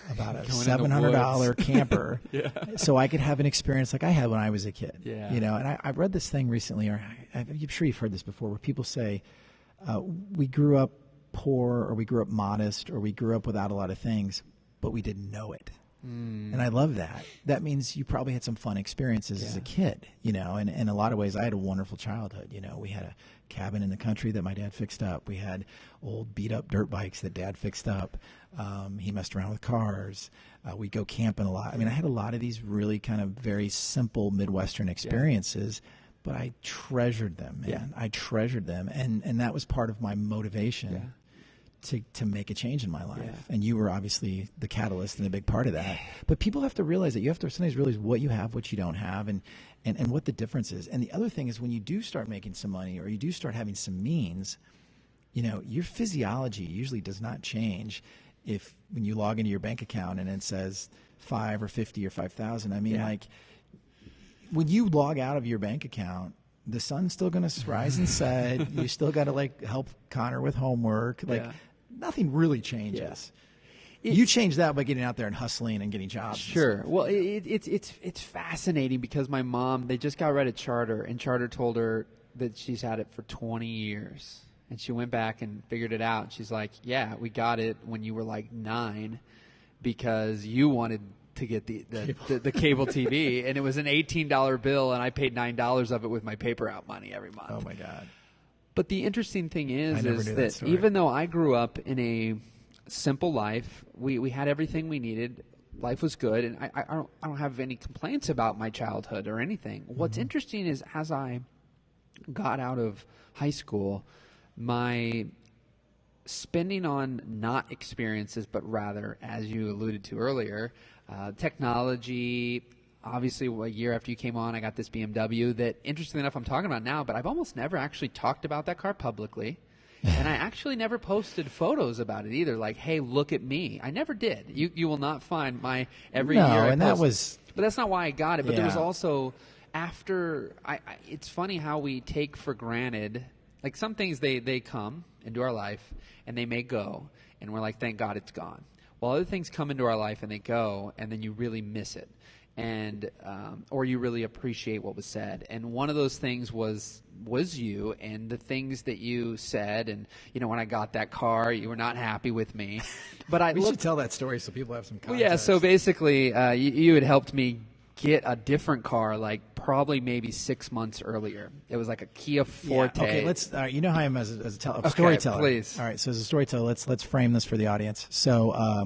$700 camper, so I could have an experience like I had when I was a kid. Yeah. And I read this thing recently, or I'm sure you've heard this before, where people say we grew up poor, or we grew up modest, or we grew up without a lot of things, but we didn't know it. And I love that. That means you probably had some fun experiences as a kid, and in a lot of ways I had a wonderful childhood. We had a cabin in the country that my dad fixed up. We had old beat up dirt bikes that Dad fixed up. He messed around with cars. We'd go camping a lot. I had a lot of these really kind of very simple Midwestern experiences, but I treasured them, man. I treasured them. And that was part of my motivation to make a change in my life. Yeah. And you were obviously the catalyst and a big part of that. But people have to realize that you have to sometimes realize what you have, what you don't have, and what the difference is. And the other thing is when you do start making some money, or you do start having some means, your physiology usually does not change when you log into your bank account and it says 5 or 50 or 5,000. Like when you log out of your bank account, the sun's still going to rise and set. You still got to help Connor with homework. Nothing really changes. You change that by getting out there and hustling and getting jobs. Sure. Well, it's fascinating because my mom, they just got rid of Charter, and Charter told her that she's had it for 20 years. And she went back and figured it out. She's like, yeah, we got it when you were like 9 because you wanted to get the cable TV, and it was an $18 bill, and I paid $9 of it with my paper out money every month. Oh my God. But the interesting thing is that even though I grew up in a simple life, we had everything we needed. Life was good, and I don't have any complaints about my childhood or anything. What's interesting is as I got out of high school, my spending on not experiences, but rather, as you alluded to earlier, technology. Obviously, a year after you came on, I got this BMW that, interestingly enough, I'm talking about now, but I've almost never actually talked about that car publicly. And I actually never posted photos about it either, like, hey, look at me. I never did. You will not find my every year. No, and that was... But that's not why I got it. But there was also, after... it's funny how we take for granted Like some things, they come into our life and they may go, and we're like, thank God it's gone. While other things come into our life and they go, and then you really miss it, and or you really appreciate what was said. And one of those things was you, and the things that you said. And when I got that car, you were not happy with me. But we should tell that story so people have some context. Well, yeah. So basically, you had helped me get a different car, like probably maybe 6 months earlier. It was like a Kia Forte. Yeah, okay, let's. You know how I am as a storyteller. Please. All right. So as a storyteller, let's frame this for the audience. So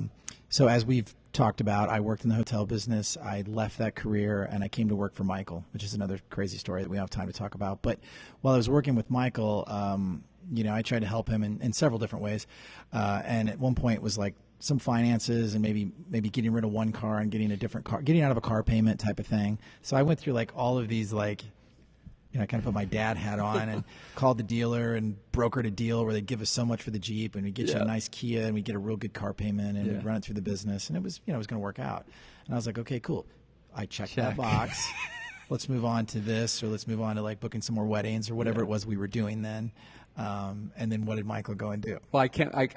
as we've talked about, I worked in the hotel business. I left that career and I came to work for Michael, which is another crazy story that we don't have time to talk about. But while I was working with Michael, I tried to help him in several different ways. And at one point it was like some finances and maybe getting rid of one car and getting a different car, getting out of a car payment type of thing. So I went through like all of these I kind of put my dad hat on and called the dealer and brokered a deal where they'd give us so much for the Jeep and we'd get you a nice Kia and we'd get a real good car payment and we'd run it through the business, and it was going to work out. And I was like, okay, cool. I checked that box. Let's move on to this, or let's move on to like booking some more weddings or whatever it was we were doing then. And then what did Michael go and do? Well, I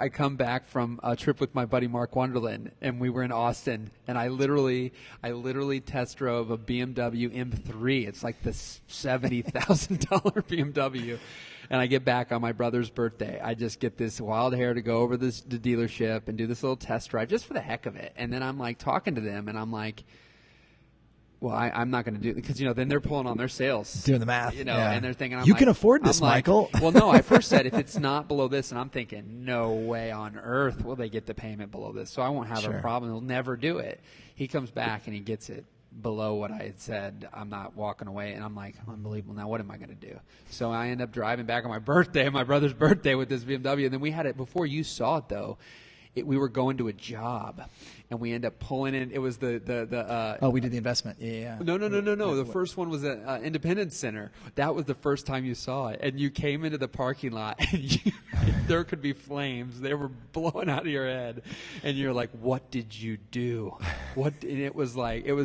come back from a trip with my buddy Mark Wonderland, and we were in Austin, and I literally test drove a BMW M3. It's like the $70,000 BMW. And I get back on my brother's birthday. I just get this wild hair to go over the dealership and do this little test drive just for the heck of it. And then I'm like talking to them, and I'm like, well, I'm not going to do it because, then they're pulling on their sales. Doing the math. And they're thinking, you can afford this, Michael. Well, no, I first said if it's not below this, and I'm thinking, no way on earth will they get the payment below this. So I won't have a problem. They'll never do it. He comes back and he gets it below what I had said. I'm not walking away. And I'm like, unbelievable. Now what am I going to do? So I end up driving back on my brother's birthday with this BMW. And then we had it before you saw it, though. We were going to a job, and we ended up pulling in. It was we did the investment. Yeah. No. The first one was at Independence Center. That was the first time you saw it, and you came into the parking lot, and there could be flames. They were blowing out of your head, and you're like, "What did you do?" And it was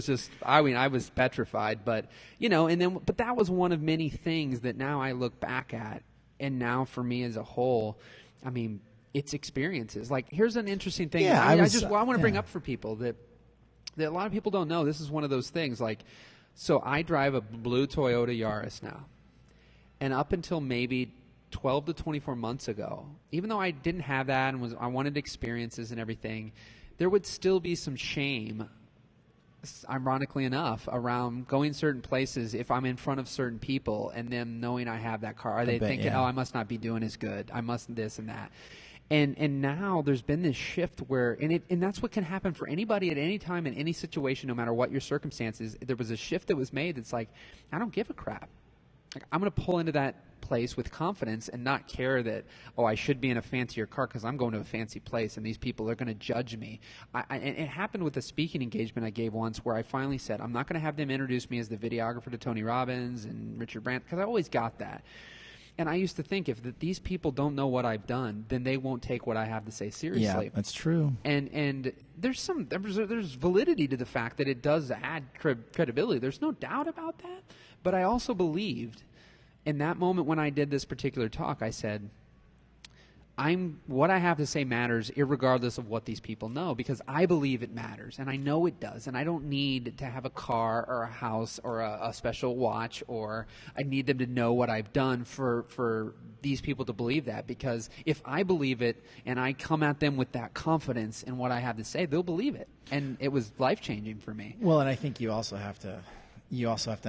just. I was petrified, but but that was one of many things that now I look back at, and now for me as a whole, it's experiences. Like, here's an interesting thing. Yeah, I want to bring up for people that a lot of people don't know. This is one of those things. Like, so I drive a blue Toyota Yaris now. And up until maybe 12 to 24 months ago, even though I didn't have that and I wanted experiences and everything, there would still be some shame, ironically enough, around going certain places if I'm in front of certain people and them knowing I have that car. Are they thinking, I must not be doing as good. I must this and that. And now there's been this shift where, and that's what can happen for anybody at any time in any situation, no matter what your circumstances. There was a shift that was made that's like, I don't give a crap. Like, I'm going to pull into that place with confidence and not care that, I should be in a fancier car because I'm going to a fancy place and these people are going to judge me. And it happened with a speaking engagement I gave once where I finally said, I'm not going to have them introduce me as the videographer to Tony Robbins and Richard Branson, because I always got that. And I used to think if these people don't know what I've done, then they won't take what I have to say seriously. Yeah, that's true. And there's validity to the fact that it does add credibility. There's no doubt about that. But I also believed in that moment when I did this particular talk, I said, what I have to say matters irregardless of what these people know, because I believe it matters, and I know it does, and I don't need to have a car or a house or a special watch, or I need them to know what I've done for these people to believe that, because if I believe it and I come at them with that confidence in what I have to say, they'll believe it, and it was life-changing for me. Well, and I think you also have to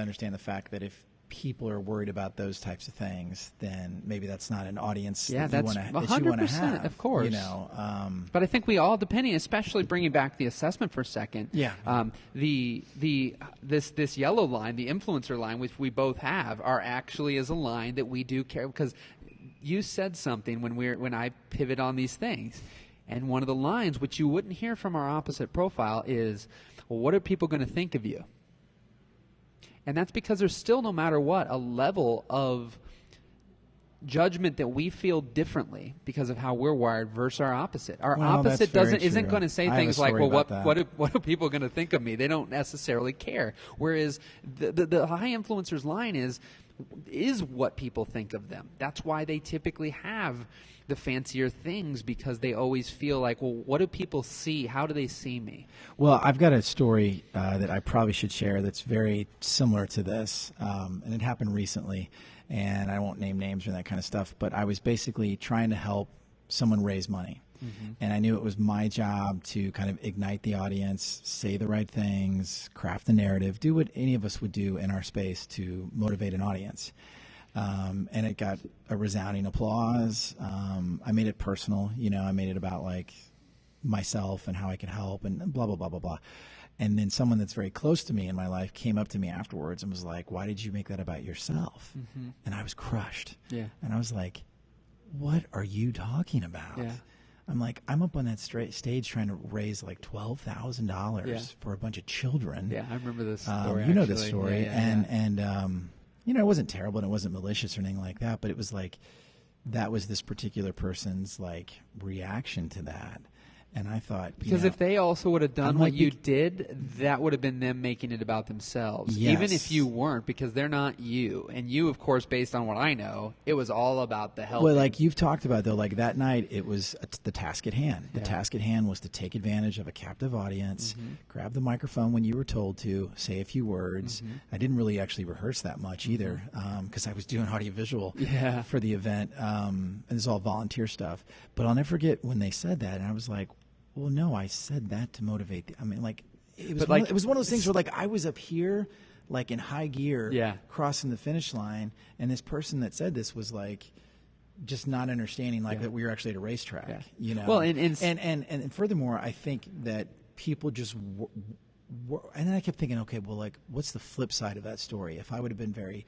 understand the fact that if people are worried about those types of things, then maybe that's not an audience that you want to have. Of course. But I think we all, especially bringing back the assessment for a second. Yeah. This yellow line, the influencer line, which we both have, is a line that we do care, because you said something when I pivot on these things, and one of the lines which you wouldn't hear from our opposite profile is, well, what are people going to think of you? And that's because there's still, no matter what, a level of judgment that we feel differently because of how we're wired versus our opposit. Our opposite isn't going to say things like, well, what are people going to think of me? They don't necessarily care. Whereas the high influencers line is, is what people think of them. That's why they typically have the fancier things, because they always feel like, well, what do people see? How do they see me? Well, I've got a story that I probably should share that's very similar to this, and it happened recently, and I won't name names or that kind of stuff, but I was basically trying to help someone raise money. Mm-hmm. And I knew it was my job to kind of ignite the audience, say the right things, craft the narrative, do what any of us would do in our space to motivate an audience. And it got a resounding applause. I made it personal. I made it about like myself and how I could help and blah, blah, blah, blah, blah. And then someone that's very close to me in my life came up to me afterwards and was like, why did you make that about yourself? Mm-hmm. And I was crushed. Yeah. And I was like, what are you talking about? Yeah. I'm like, I'm up on that stage trying to raise like $12,000 for a bunch of children. Yeah, I remember this story. You know this story. And it wasn't terrible and it wasn't malicious or anything like that, but it was like, that was this particular person's like reaction to that. And I thought, because if they also would have done what you did, that would have been them making it about themselves. Yes. Even if you weren't, because they're not you. And you, of course, based on what I know, it was all about the help. Well, like you've talked about, though, like that night, it was the task at hand. The task at hand was to take advantage of a captive audience, grab the microphone when you were told to, say a few words. I didn't really actually rehearse that much either, because I was doing audiovisual for the event. And it's all volunteer stuff. But I'll never forget when they said that, and I was like, well, no, I said that to motivate. It was one of those things where, like, I was up here, like in high gear, crossing the finish line, and this person that said this was like, just not understanding, like that we were actually at a racetrack. Well, and furthermore, I think that people just, and then I kept thinking, okay, well, like, what's the flip side of that story? If I would have been very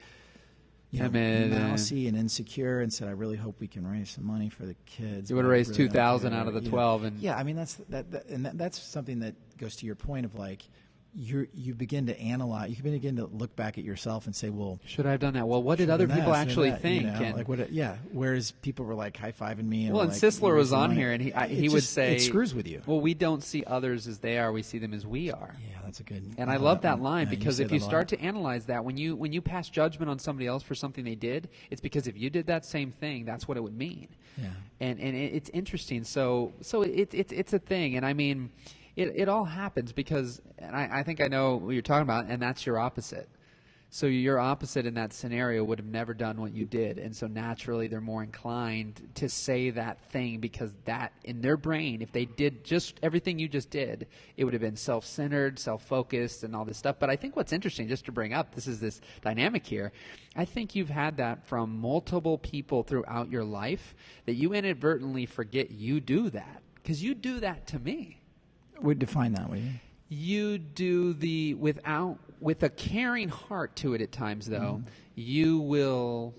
mousy and insecure and said, I really hope we can raise some money for the kids. You would have raised $2,000 out of the 12. And that's something that goes to your point of like, you begin to analyze, you begin to look back at yourself and say, well, should I have done that? Well, what did other people actually think? Whereas people were like high-fiving me. And and Sisler was on here, and he would say, it screws with you. Well, we don't see others as they are; we see them as we are. Yeah, that's a good. And I love that line, because if you start to analyze that, when you pass judgment on somebody else for something they did, it's because if you did that same thing, that's what it would mean. Yeah. And it's interesting. So it's a thing, and I mean. It all happens because, and I think I know what you're talking about, and that's your opposite. So your opposite in that scenario would have never done what you did, and so naturally they're more inclined to say that thing, because that, in their brain, if they did just everything you just did, it would have been self-centered, self-focused, and all this stuff. But I think what's interesting, just to bring up, this dynamic here, I think you've had that from multiple people throughout your life, that you inadvertently forget you do that, because you do that to me. Would define that way. You do with a caring heart to it at times, though. You will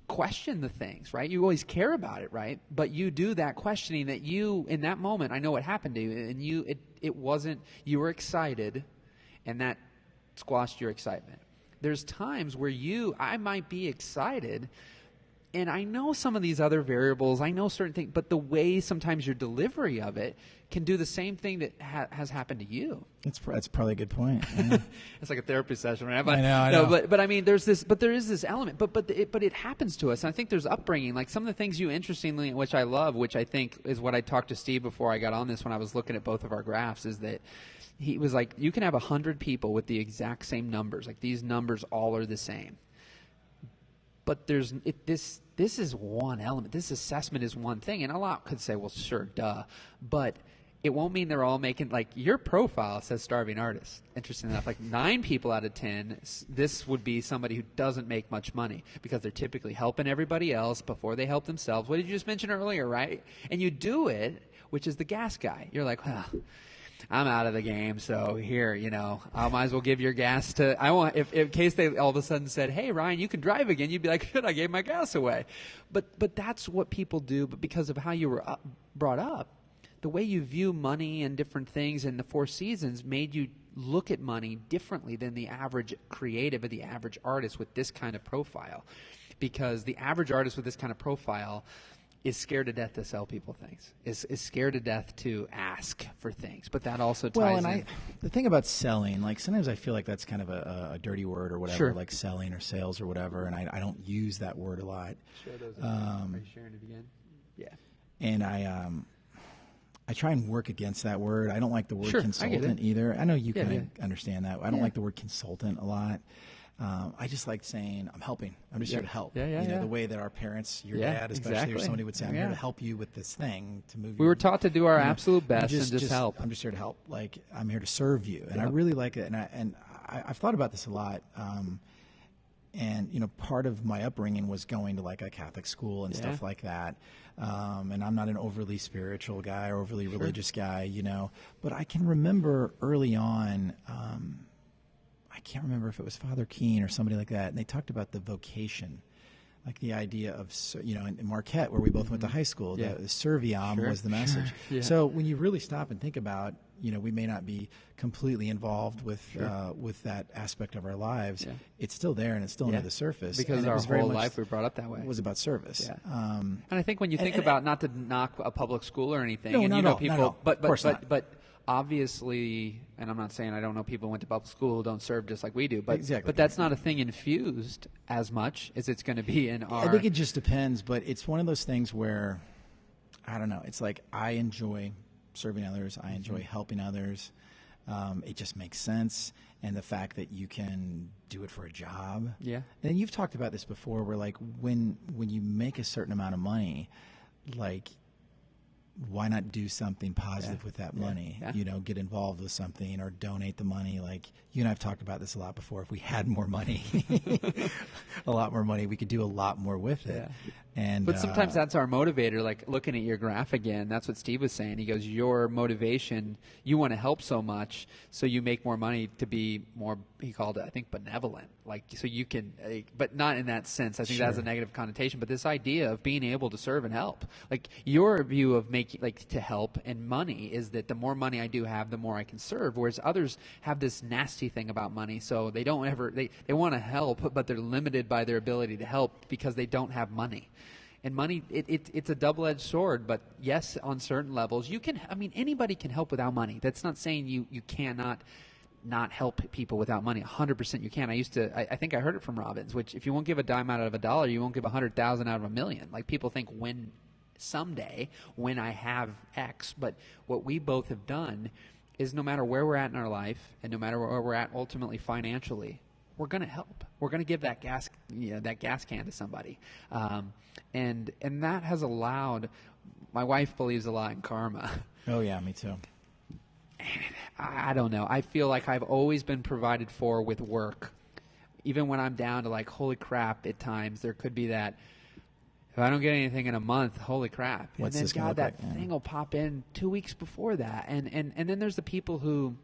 question the things, right? You always care about it, right? But you do that questioning that you, in that moment, I know what happened to you, and it wasn't, you were excited, and that squashed your excitement. There's times where I might be excited, and I know some of these other variables, I know certain things, but the way sometimes your delivery of it can do the same thing that has happened to you. That's probably a good point. Yeah. It's like a therapy session, right? But, I know. But I mean, there is this element, but it happens to us. And I think there's upbringing, like some of the things you interestingly, which I love, which I think is what I talked to Steve before I got on this when I was looking at both of our graphs, is that he was like, you can have 100 people with the exact same numbers, like these numbers all are the same. But this is one element. This assessment is one thing. And a lot could say, well, sure, duh. But it won't mean they're all making, like your profile says starving artist. Interesting enough, like 9 people out of 10, this would be somebody who doesn't make much money because they're typically helping everybody else before they help themselves. What did you just mention earlier, right? And you do it, which is the gas guy. You're like, well, I'm out of the game, so here, I might as well give your gas to. I want if in case they all of a sudden said, "Hey, Ryan, you can drive again," you'd be like, "Good, I gave my gas away." But that's what people do. But because of how you were brought up, the way you view money and different things in the Four Seasons made you look at money differently than the average creative or the average artist with this kind of profile, because the average artist with this kind of profile is scared to death to sell people things, is scared to death to ask for things. But that also ties in. The thing about selling, like sometimes I feel like that's kind of a dirty word or whatever, Sure. like selling or sales or whatever, and I don't use that word a lot. Share those. Are you sharing it again? Yeah. And I try and work against that word. I don't like the word Sure, consultant either. I know you Yeah, kind of yeah. understand that. I don't like the word consultant a lot. I just like saying I'm helping. I'm just here to help. Yeah, you know, yeah. the way that our parents, your Yeah, dad especially, exactly. or somebody would say, I'm Yeah. here to help you with this thing to move. We were taught to do our absolute best I'm and just help. I'm just here to help. Like I'm here to serve you, and I Yep. really like it. And I've thought about this a lot. And you know, part of my upbringing was going to like a Catholic school and stuff like that. And I'm not an overly spiritual guy or overly religious guy, you know. But I can remember early on. I can't remember if it was Father Keene or somebody like that, and they talked about the vocation, like the idea of, you know, in Marquette, where we both went to high school, Yeah. the serviam Sure, was the message. Yeah. So when you really stop and think about, you know, we may not be completely involved with that aspect of our lives. Yeah. It's still there and it's still Yeah. under the surface. Because and it our was very whole much- life we brought up that way. It was about service. Yeah. And I think when you think and- about, not to knock a public school or anything, No, and not you at know all, not people, at all. but Of course not. but obviously, and I'm not saying I don't know people who went to public school who don't serve just like we do, but Exactly. but that's not a thing infused as much as it's going to be in our. I think it just depends, but it's one of those things where, I don't know, it's like I enjoy serving others, I enjoy helping others. It just makes sense. And the fact that you can do it for a job. Yeah. And you've talked about this before where like when you make a certain amount of money, like why not do something positive with that money? Yeah. You know, get involved with something or donate the money. Like you and I have talked about this a lot before. If we had more money, a lot more money, we could do a lot more with it. Yeah. And But sometimes that's our motivator. Like looking at your graph again, that's what Steve was saying. He goes, your motivation, you want to help so much, so you make more money to be more, he called it, I think, benevolent. Like, so you can, but not in that sense. I think that has a negative connotation. But this idea of being able to serve and help, like your view of making, like to help and money is that the more money I do have, the more I can serve. Whereas others have this nasty thing about money. So they don't ever, they want to help, but they're limited by their ability to help because they don't have money. And money, it's a double-edged sword, but yes, on certain levels, you can, I mean, anybody can help without money. That's not saying you cannot not help people without money. 100% you can. I think I heard it from Robbins, which if you won't give a dime out of a dollar, you won't give 100,000 out of a million. Like people think someday when I have X, but what we both have done is no matter where we're at in our life and no matter where we're at ultimately financially, we're going to help. We're going to give that gas can to somebody. And that has allowed, my wife believes a lot in karma. Oh yeah, me too. I don't know. I feel like I've always been provided for with work. Even when I'm down to like, holy crap, at times there could be that, if I don't get anything in a month, holy crap. What's and this then gonna God, look that like? Yeah. thing will pop in 2 weeks before that. And then there's the people who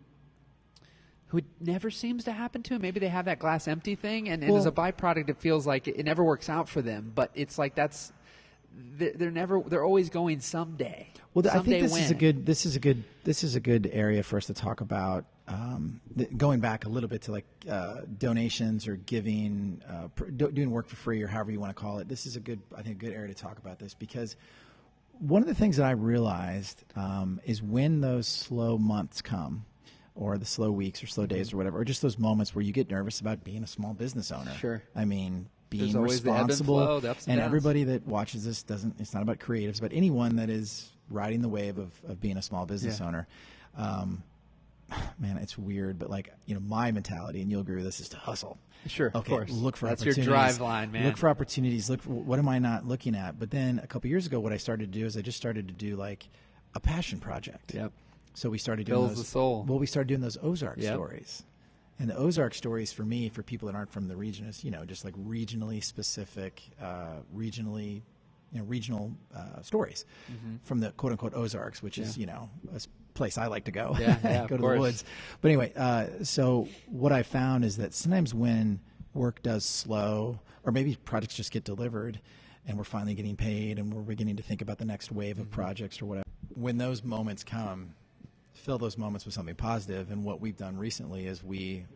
it never seems to happen to. Maybe they have that glass empty thing, and as a byproduct, it feels like it never works out for them. But it's like they're always going someday. Well, I Someday think this when? is a good area for us to talk about. Going back a little bit to like donations or giving, doing work for free or however you want to call it. This is a good area to talk about this because one of the things that I realized is when those slow months come, or the slow weeks or slow days or whatever, or just those moments where you get nervous about being a small business owner. Sure. I mean, being There's always the ebb and responsible, flow, the ups and downs. everybody that watches this it's not about creatives, but anyone that is riding the wave of being a small business owner. Man, it's weird, but like, you know, my mentality, and you'll agree with this, is to hustle. Sure, okay, of course. Look for That's opportunities. your drive line, man. Look for opportunities. Look for what am I not looking at? But then a couple years ago, what I started to do is I just started to do like a passion project. Yep. So we started doing Fills those. the soul. Well, we started doing those Ozark Yep. stories. And the Ozark stories for me, for people that aren't from the region, is, you know, just like regionally specific, regional stories from the quote unquote Ozarks, which is, you know, a place I like to go, Yeah, go of to course. the woods. But anyway, so what I found is that sometimes when work does slow, or maybe projects just get delivered and we're finally getting paid and we're beginning to think about the next wave of projects or whatever, when those moments come, fill those moments with something positive. And what we've done recently is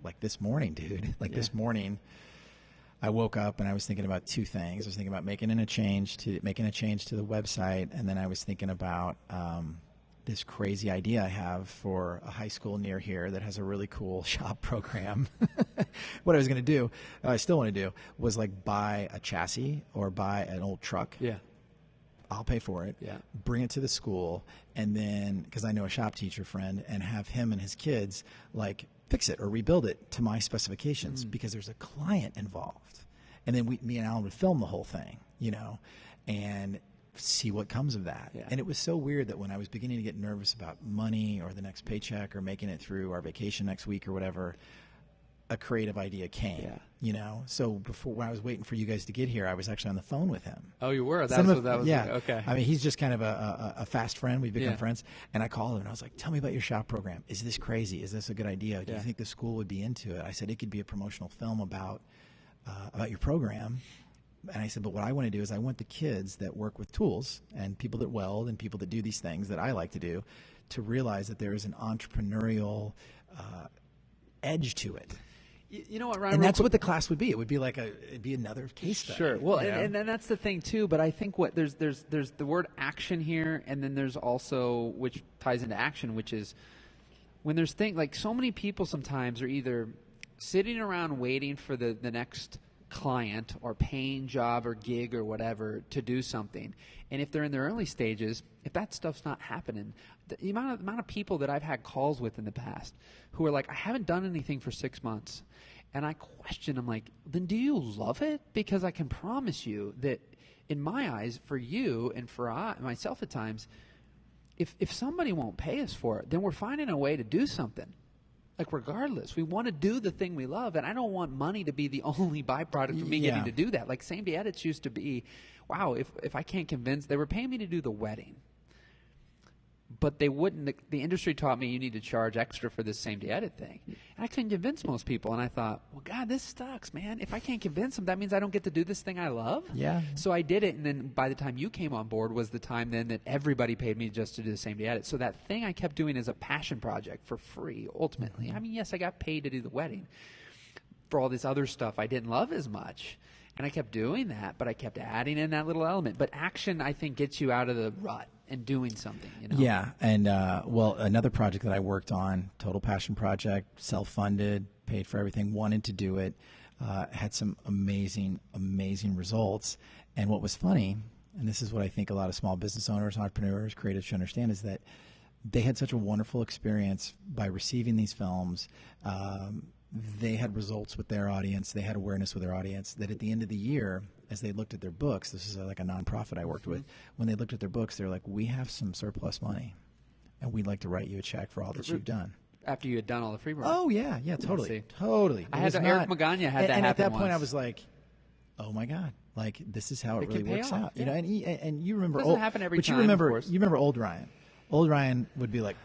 like this morning, dude, this morning, I woke up and I was thinking about two things. I was thinking about making a change to the website, and then I was thinking about this crazy idea I have for a high school near here that has a really cool shop program. What I was going to do, I still want to do, was like buy a chassis or buy an old truck. Yeah. I'll pay for it. Yeah. Bring it to the school, and then, because I know a shop teacher friend, and have him and his kids like fix it or rebuild it to my specifications, because there's a client involved. And then me and Alan would film the whole thing, and see what comes of that. Yeah. And it was so weird that when I was beginning to get nervous about money or the next paycheck or making it through our vacation next week or whatever, a creative idea came. Yeah. So when I was waiting for you guys to get here, I was actually on the phone with him. Oh, you were? That was yeah. Okay. I mean, he's just kind of a fast friend. We've become friends. And I called him and I was like, tell me about your shop program. Is this crazy? Is this a good idea? Do you think the school would be into it? I said, it could be a promotional film about your program. And I said, but what I want to do is I want the kids that work with tools and people that weld and people that do these things that I like to do to realize that there is an entrepreneurial edge to it. You know what, Ryan? And that's what the class would be. It would be like it'd be another case study. Sure. Well, and that's the thing too. But I think there's the word action here, and then there's also, which ties into action, which is when there's things like so many people sometimes are either sitting around waiting for the next client or paying job or gig or whatever to do something. And if they're in their early stages, if that stuff's not happening, the amount of people that I've had calls with in the past who are like, I haven't done anything for 6 months. And I question, I'm like, then do you love it? Because I can promise you that in my eyes, for you and for myself at times, if somebody won't pay us for it, then we're finding a way to do something. Like, regardless, we want to do the thing we love, and I don't want money to be the only byproduct of me getting to do that. Like, same-day edits used to be, wow, if I can't convince, they were paying me to do the wedding, but they wouldn't. The industry taught me you need to charge extra for this same-day edit thing, and I couldn't convince most people. And I thought, well, God, this sucks, man. If I can't convince them, that means I don't get to do this thing I love. Yeah. So I did it, and then by the time you came on board was the time then that everybody paid me just to do the same-day edit. So that thing I kept doing as a passion project for free, ultimately. I mean, yes, I got paid to do the wedding. For all this other stuff I didn't love as much. And I kept doing that, but I kept adding in that little element. But action, I think, gets you out of the rut and doing something. Yeah, and well, another project that I worked on, total passion project, self-funded, paid for everything, wanted to do it, had some amazing results. And what was funny, and this is what I think a lot of small business owners, entrepreneurs, creatives should understand, is that they had such a wonderful experience by receiving these films. They had results with their audience. They had awareness with their audience that at the end of the year, as they looked at their books, this is like a nonprofit I worked with, when they looked at their books, they're like, we have some surplus money, and we'd like to write you a check for all that you've done. After you had done all the free work. Oh, yeah, totally. Totally. Eric Magana had that happen And at that once. point, I was like, oh, my God. Like, this is how it really works out. Yeah. And you remember, it doesn't happen every time, you remember, of course. you remember old Ryan. Old Ryan would be like,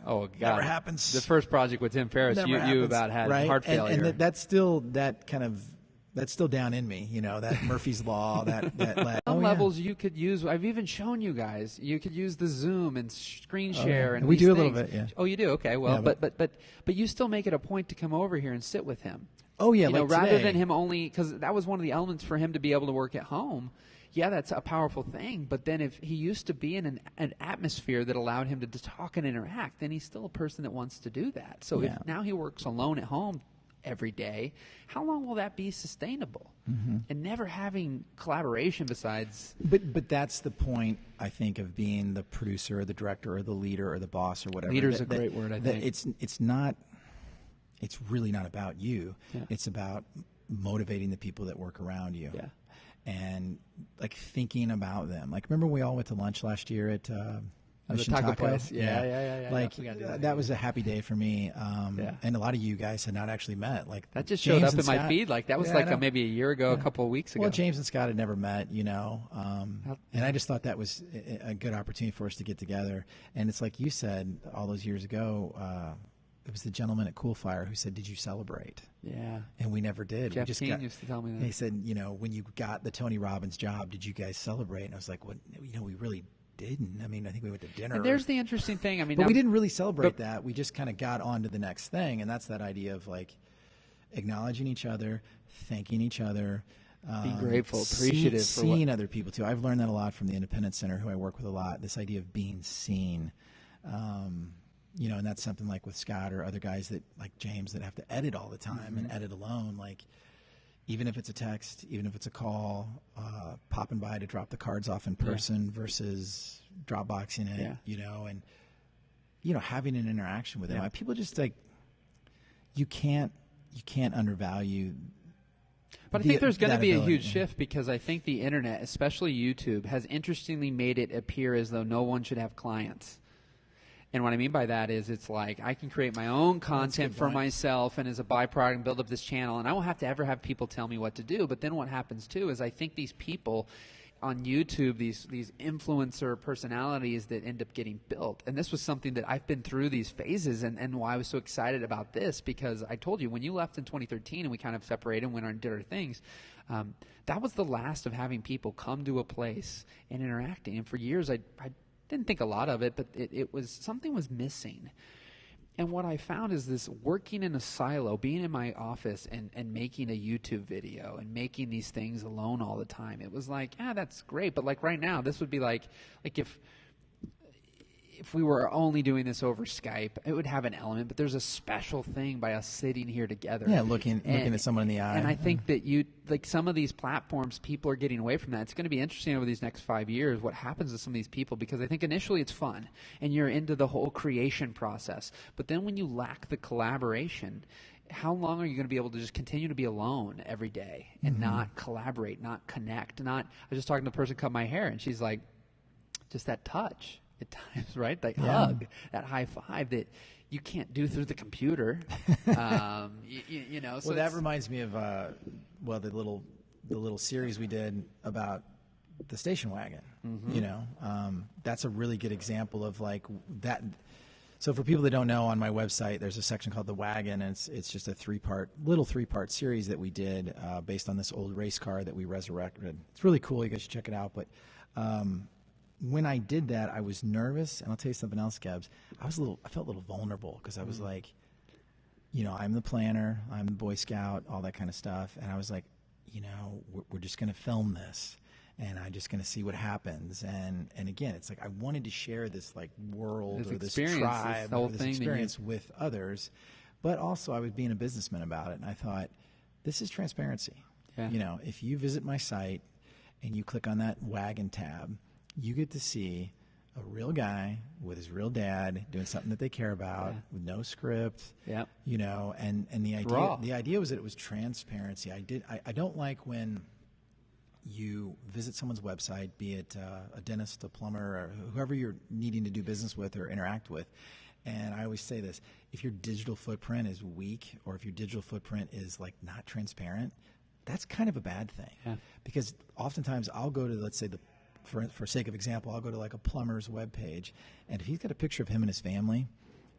oh, God. Never happens. The first project with Tim Ferriss, you about had heart failure. And that's still that's still down in me, that Murphy's Law, that Some levels you could use. I've even shown you guys. You could use the Zoom and screen share, and we these do things. a little bit. Yeah. Oh, you do? Okay. Well, Yeah, but you still make it a point to come over here and sit with him. Oh yeah, rather today. than him only, because that was one of the elements for him to be able to work at home. Yeah, that's a powerful thing. But then if he used to be in an atmosphere that allowed him to talk and interact, then he's still a person that wants to do that. So if now he works alone at home every day, how long will that be sustainable? Mm-hmm. And never having collaboration besides. But that's the point, I think, of being the producer or the director or the leader or the boss or whatever. Leader's a great word, I think. It's not. It's really not about you. Yeah. It's about motivating the people that work around you. Yeah. And like thinking about them. Like, remember we all went to lunch last year at the taco place. Yeah. Like that was a happy day for me. And a lot of you guys had not actually met. Like that just James showed up in Scott, my feed. Like that was maybe a year ago, a couple of weeks ago. Well, James and Scott had never met, and I just thought that was a good opportunity for us to get together. And it's like you said all those years ago. It was the gentleman at Cool Fire who said, "Did you celebrate?" Yeah. And we never did. Jeff King used to tell me that. He said, when you got the Tony Robbins job, did you guys celebrate? And I was like, "What? We really didn't. I mean, I think we went to dinner." And there's the interesting thing. I mean, but we didn't really celebrate that. We just kind of got on to the next thing, and that's that idea of like, acknowledging each other, thanking each other. Being grateful, appreciative. Seeing other people, too. I've learned that a lot from the Independence Center, who I work with a lot, this idea of being seen. You know, and that's something like with Scott or other guys that, like James, that have to edit all the time and edit alone. Like, even if it's a text, even if it's a call, popping by to drop the cards off in person versus Dropboxing it, you know, and, you know, having an interaction with them. People just like, you can't undervalue. But I think there's going to be a huge shift, because I think the internet, especially YouTube, has interestingly made it appear as though no one should have clients. And what I mean by that is, it's like I can create my own content for myself and as a byproduct and build up this channel, and I won't have to ever have people tell me what to do. But then what happens too is I think these people on YouTube, these influencer personalities that end up getting built. And this was something that I've been through these phases, and why I was so excited about this, because I told you, when you left in 2013 and we kind of separated and went and did our things, that was the last of having people come to a place and interacting. And for years I didn't think a lot of it, but it was, something was missing. And what I found is this working in a silo, being in my office and making a YouTube video and making these things alone all the time. It was like, that's great. But like right now, this would be like if we were only doing this over Skype, it would have an element, but there's a special thing by us sitting here together. Yeah, looking at someone in the eye. And I think that like some of these platforms, people are getting away from that. It's going to be interesting over these next 5 years what happens to some of these people, because I think initially it's fun and you're into the whole creation process. But then when you lack the collaboration, how long are you going to be able to just continue to be alone every day and not collaborate, not connect? I was just talking to the person who cut my hair, and she's like, just that touch at times, right? That hug, that high five that you can't do through the computer. You know. So well, that reminds me of the little series we did about the station wagon. You know, that's a really good example of like that. So for people that don't know, on my website, there's a section called The Wagon, and it's just a three-part series that we did based on this old race car that we resurrected. It's really cool. You guys should check it out. But when I did that, I was nervous, and I'll tell you something else, Gebs. I felt a little vulnerable, because I was like, you know, I'm the planner, I'm the Boy Scout, all that kind of stuff, and I was like, you know, we're just going to film this, and I'm just going to see what happens. And again, it's like I wanted to share this like world or this tribe or this experience with others, but also I was being a businessman about it, and I thought, this is transparency. You know, if you visit my site and you click on that wagon tab, you get to see a real guy with his real dad doing something that they care about with no script. You know, and the idea was that it was transparency. I don't like when you visit someone's website, be it a dentist, a plumber, or whoever you're needing to do business with or interact with. And I always say this: if your digital footprint is weak, or if your digital footprint is like not transparent, that's kind of a bad thing. Because oftentimes I'll go to, let's say, for sake of example, I'll go to like a plumber's webpage, and if he's got a picture of him and his family,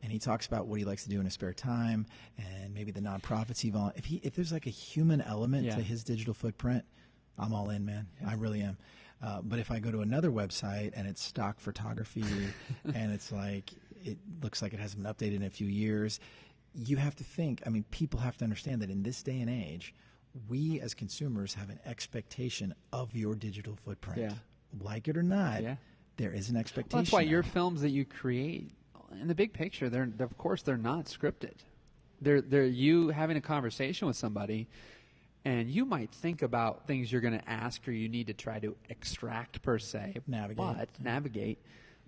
and he talks about what he likes to do in his spare time, and maybe the nonprofits if there's like a human element to his digital footprint, I'm all in, man. I really am. But if I go to another website and it's stock photography and it's like, it looks like it hasn't been updated in a few years, you have to think, I mean, people have to understand that in this day and age, we as consumers have an expectation of your digital footprint. Like it or not, there is an expectation. Well, that's why your films that you create, in the big picture, of course they're not scripted. They're you having a conversation with somebody, and you might think about things you're going to ask or you need to try to extract per se, navigate.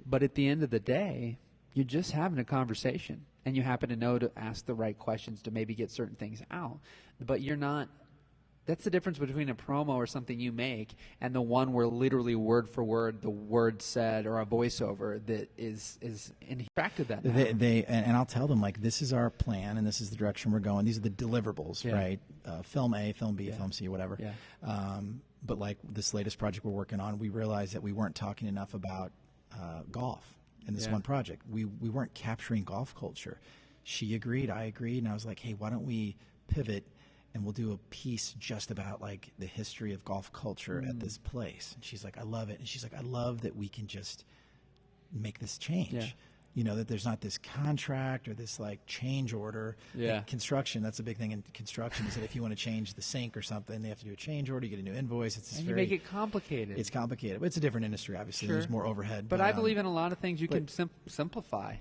But at the end of the day, you're just having a conversation, and you happen to know to ask the right questions to maybe get certain things out. But you're not. That's the difference between a promo or something you make and the one where literally word for word the word said, or a voiceover that is extracted that. And I'll tell them, like, this is our plan and this is the direction we're going. These are the deliverables, right? Film A, film B, film C, whatever. But like this latest project we're working on, we realized that we weren't talking enough about golf in this one project. We weren't capturing golf culture. She agreed, I agreed, and I was like, hey, why don't we pivot and we'll do a piece just about like the history of golf culture at this place. And she's like, I love it. And she's like, I love that we can just make this change. that there's not this contract or this like change order. Yeah. In construction, that's a big thing in construction is that if you want to change the sink or something, they have to do a change order, you get a new invoice. And you make it complicated. It's complicated. But it's a different industry, obviously. Sure. There's more overhead. But I believe in a lot of things you can simplify.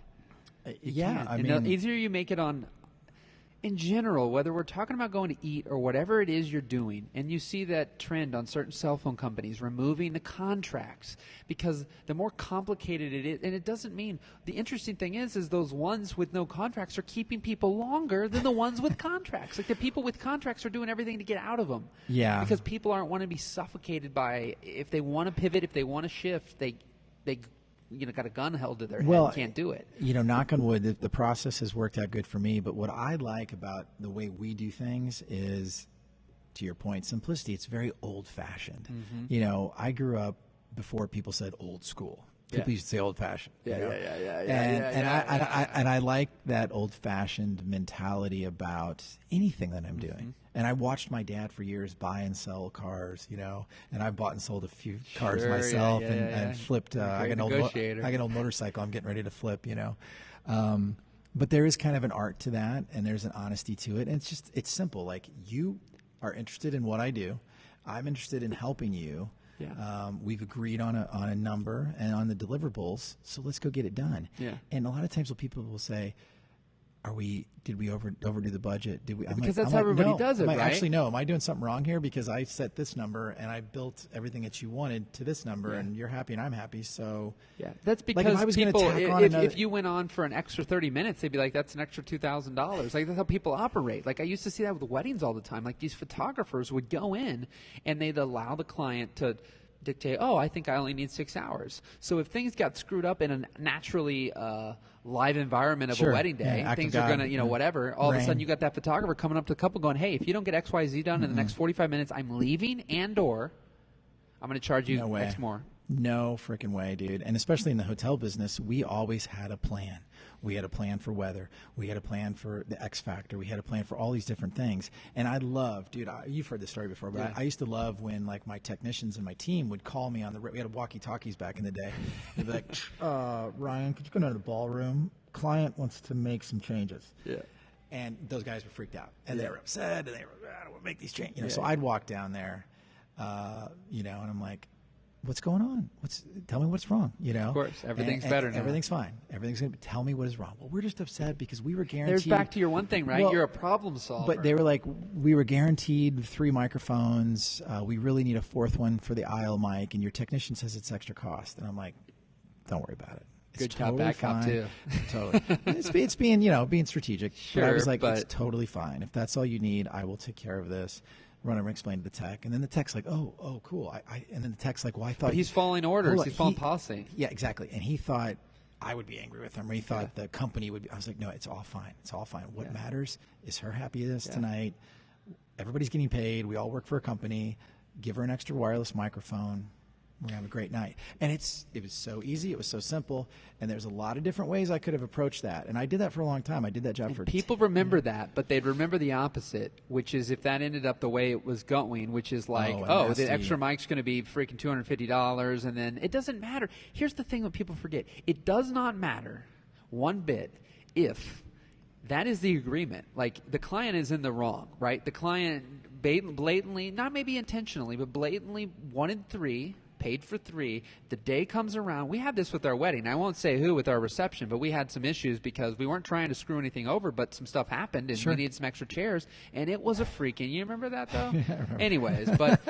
I mean, mean, the easier you make it on, in general, whether we're talking about going to eat or whatever it is you're doing, and you see that trend on certain cell phone companies removing the contracts because the more complicated it is, and it doesn't mean, the interesting thing is those ones with no contracts are keeping people longer than the ones with contracts. Like the people with contracts are doing everything to get out of them. Yeah. Because people aren't want to be suffocated by, if they want to pivot, if they want to shift, they got a gun held to their head and can't do it. Knock on wood, the process has worked out good for me. But what I like about the way we do things is, to your point, simplicity. It's very old-fashioned. Mm-hmm. I grew up before people said old school. People used to say old-fashioned. And I like that old-fashioned mentality about anything that I'm doing. And I watched my dad for years buy and sell cars, and I've bought and sold a few cars myself and flipped. I got an old motorcycle I'm getting ready to flip, But there is kind of an art to that, and there's an honesty to it. And it's simple. Like, you are interested in what I do. I'm interested in helping you. Yeah. We've agreed on a number and on the deliverables, so let's go get it done. Yeah. And a lot of times people will say, did we overdo the budget? Did we? Because that's how everybody does it, right? Actually, no. Am I doing something wrong here? Because I set this number and I built everything that you wanted to this number, and you're happy and I'm happy. So that's because if I was people, tack on if you went on for an extra 30 minutes, they'd be like, "That's an extra $2,000." Like that's how people operate. Like I used to see that with weddings all the time. Like these photographers would go in and they'd allow the client to dictate, I think I only need 6 hours. So if things got screwed up in a naturally live environment of a wedding day, things are going to, whatever, all of a sudden you got that photographer coming up to the couple going, hey, if you don't get XYZ done in the next 45 minutes, I'm leaving or I'm going to charge you X more. No freaking way, dude. And especially in the hotel business, we always had a plan. We had a plan for weather. We had a plan for the X factor. We had a plan for all these different things. And I love, dude, you've heard this story before, but I used to love when like my technicians and my team would call me on the, we had walkie-talkies back in the day. They'd be like, Ryan, could you go down to the ballroom? Client wants to make some changes. Yeah. And those guys were freaked out. And they were upset. And they were, I don't want to make these changes. So I'd walk down there, and I'm like, what's going on? Tell me what's wrong, Of course, everything's better now. Everything's fine. Everything's going to tell me what is wrong. Well, we're just upset because we were guaranteed. There's back to your one thing, right? You're a problem solver. But they were like, we were guaranteed 3 microphones. We really need a 4th one for the aisle mic, and your technician says it's extra cost. And I'm like, don't worry about it. Good cop, bad cop too. Totally. It's being, being strategic. Sure, but I was like, it's totally fine. If that's all you need, I will take care of this. Run over and explain to the tech, and then the tech's like, oh, cool. And then the tech's like, well, I thought he's following orders. He's following policy. Yeah, exactly. And he thought I would be angry with him, or he thought the company would be. I was like, no, it's all fine. It's all fine. What matters is her happiness tonight. Everybody's getting paid. We all work for a company. Give her an extra wireless microphone. We're going to have a great night. And it was so easy. It was so simple. And there's a lot of different ways I could have approached that. And I did that for a long time. I did that job for people remember that, but they'd remember the opposite, which is if that ended up the way it was going, which is like, the extra mic's going to be freaking $250, and then it doesn't matter. Here's the thing that people forget. It does not matter one bit if that is the agreement. Like, the client is in the wrong, right? The client blatantly, not maybe intentionally, but blatantly wanted 3, paid for 3. The day comes around. We had this with our wedding. I won't say who with our reception, but we had some issues because we weren't trying to screw anything over, but some stuff happened, and we needed some extra chairs, and it was a freaking. You remember that though? Anyways, but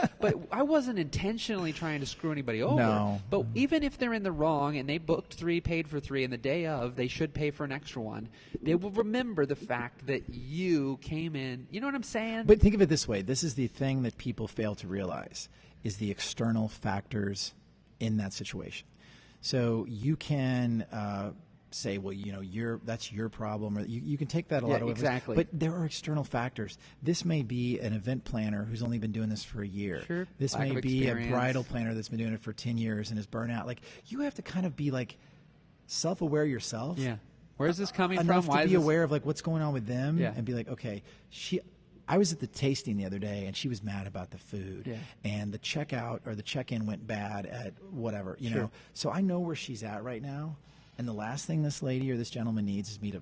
I wasn't intentionally trying to screw anybody over. No. But even if they're in the wrong and they booked 3, paid for 3, and the day of they should pay for an extra one, they will remember the fact that you came in. You know what I'm saying? But think of it this way. This is the thing that people fail to realize. Is the external factors in that situation. So you can say, well, that's your problem, or you can take that a lot of ways. Exactly. But there are external factors. This may be an event planner who's only been doing this for a year. Sure. This may be a bridal planner that's been doing it for 10 years and is burnt out. Like, you have to kind of be like self-aware yourself. Yeah. Where's this coming enough from? Why to be aware of like what's going on with them, Yeah. and be like, okay, I was at the tasting the other day, and she was mad about the food, and the checkout or the check-in went bad at whatever, you know. So I know where she's at right now. And the last thing this lady or this gentleman needs is me to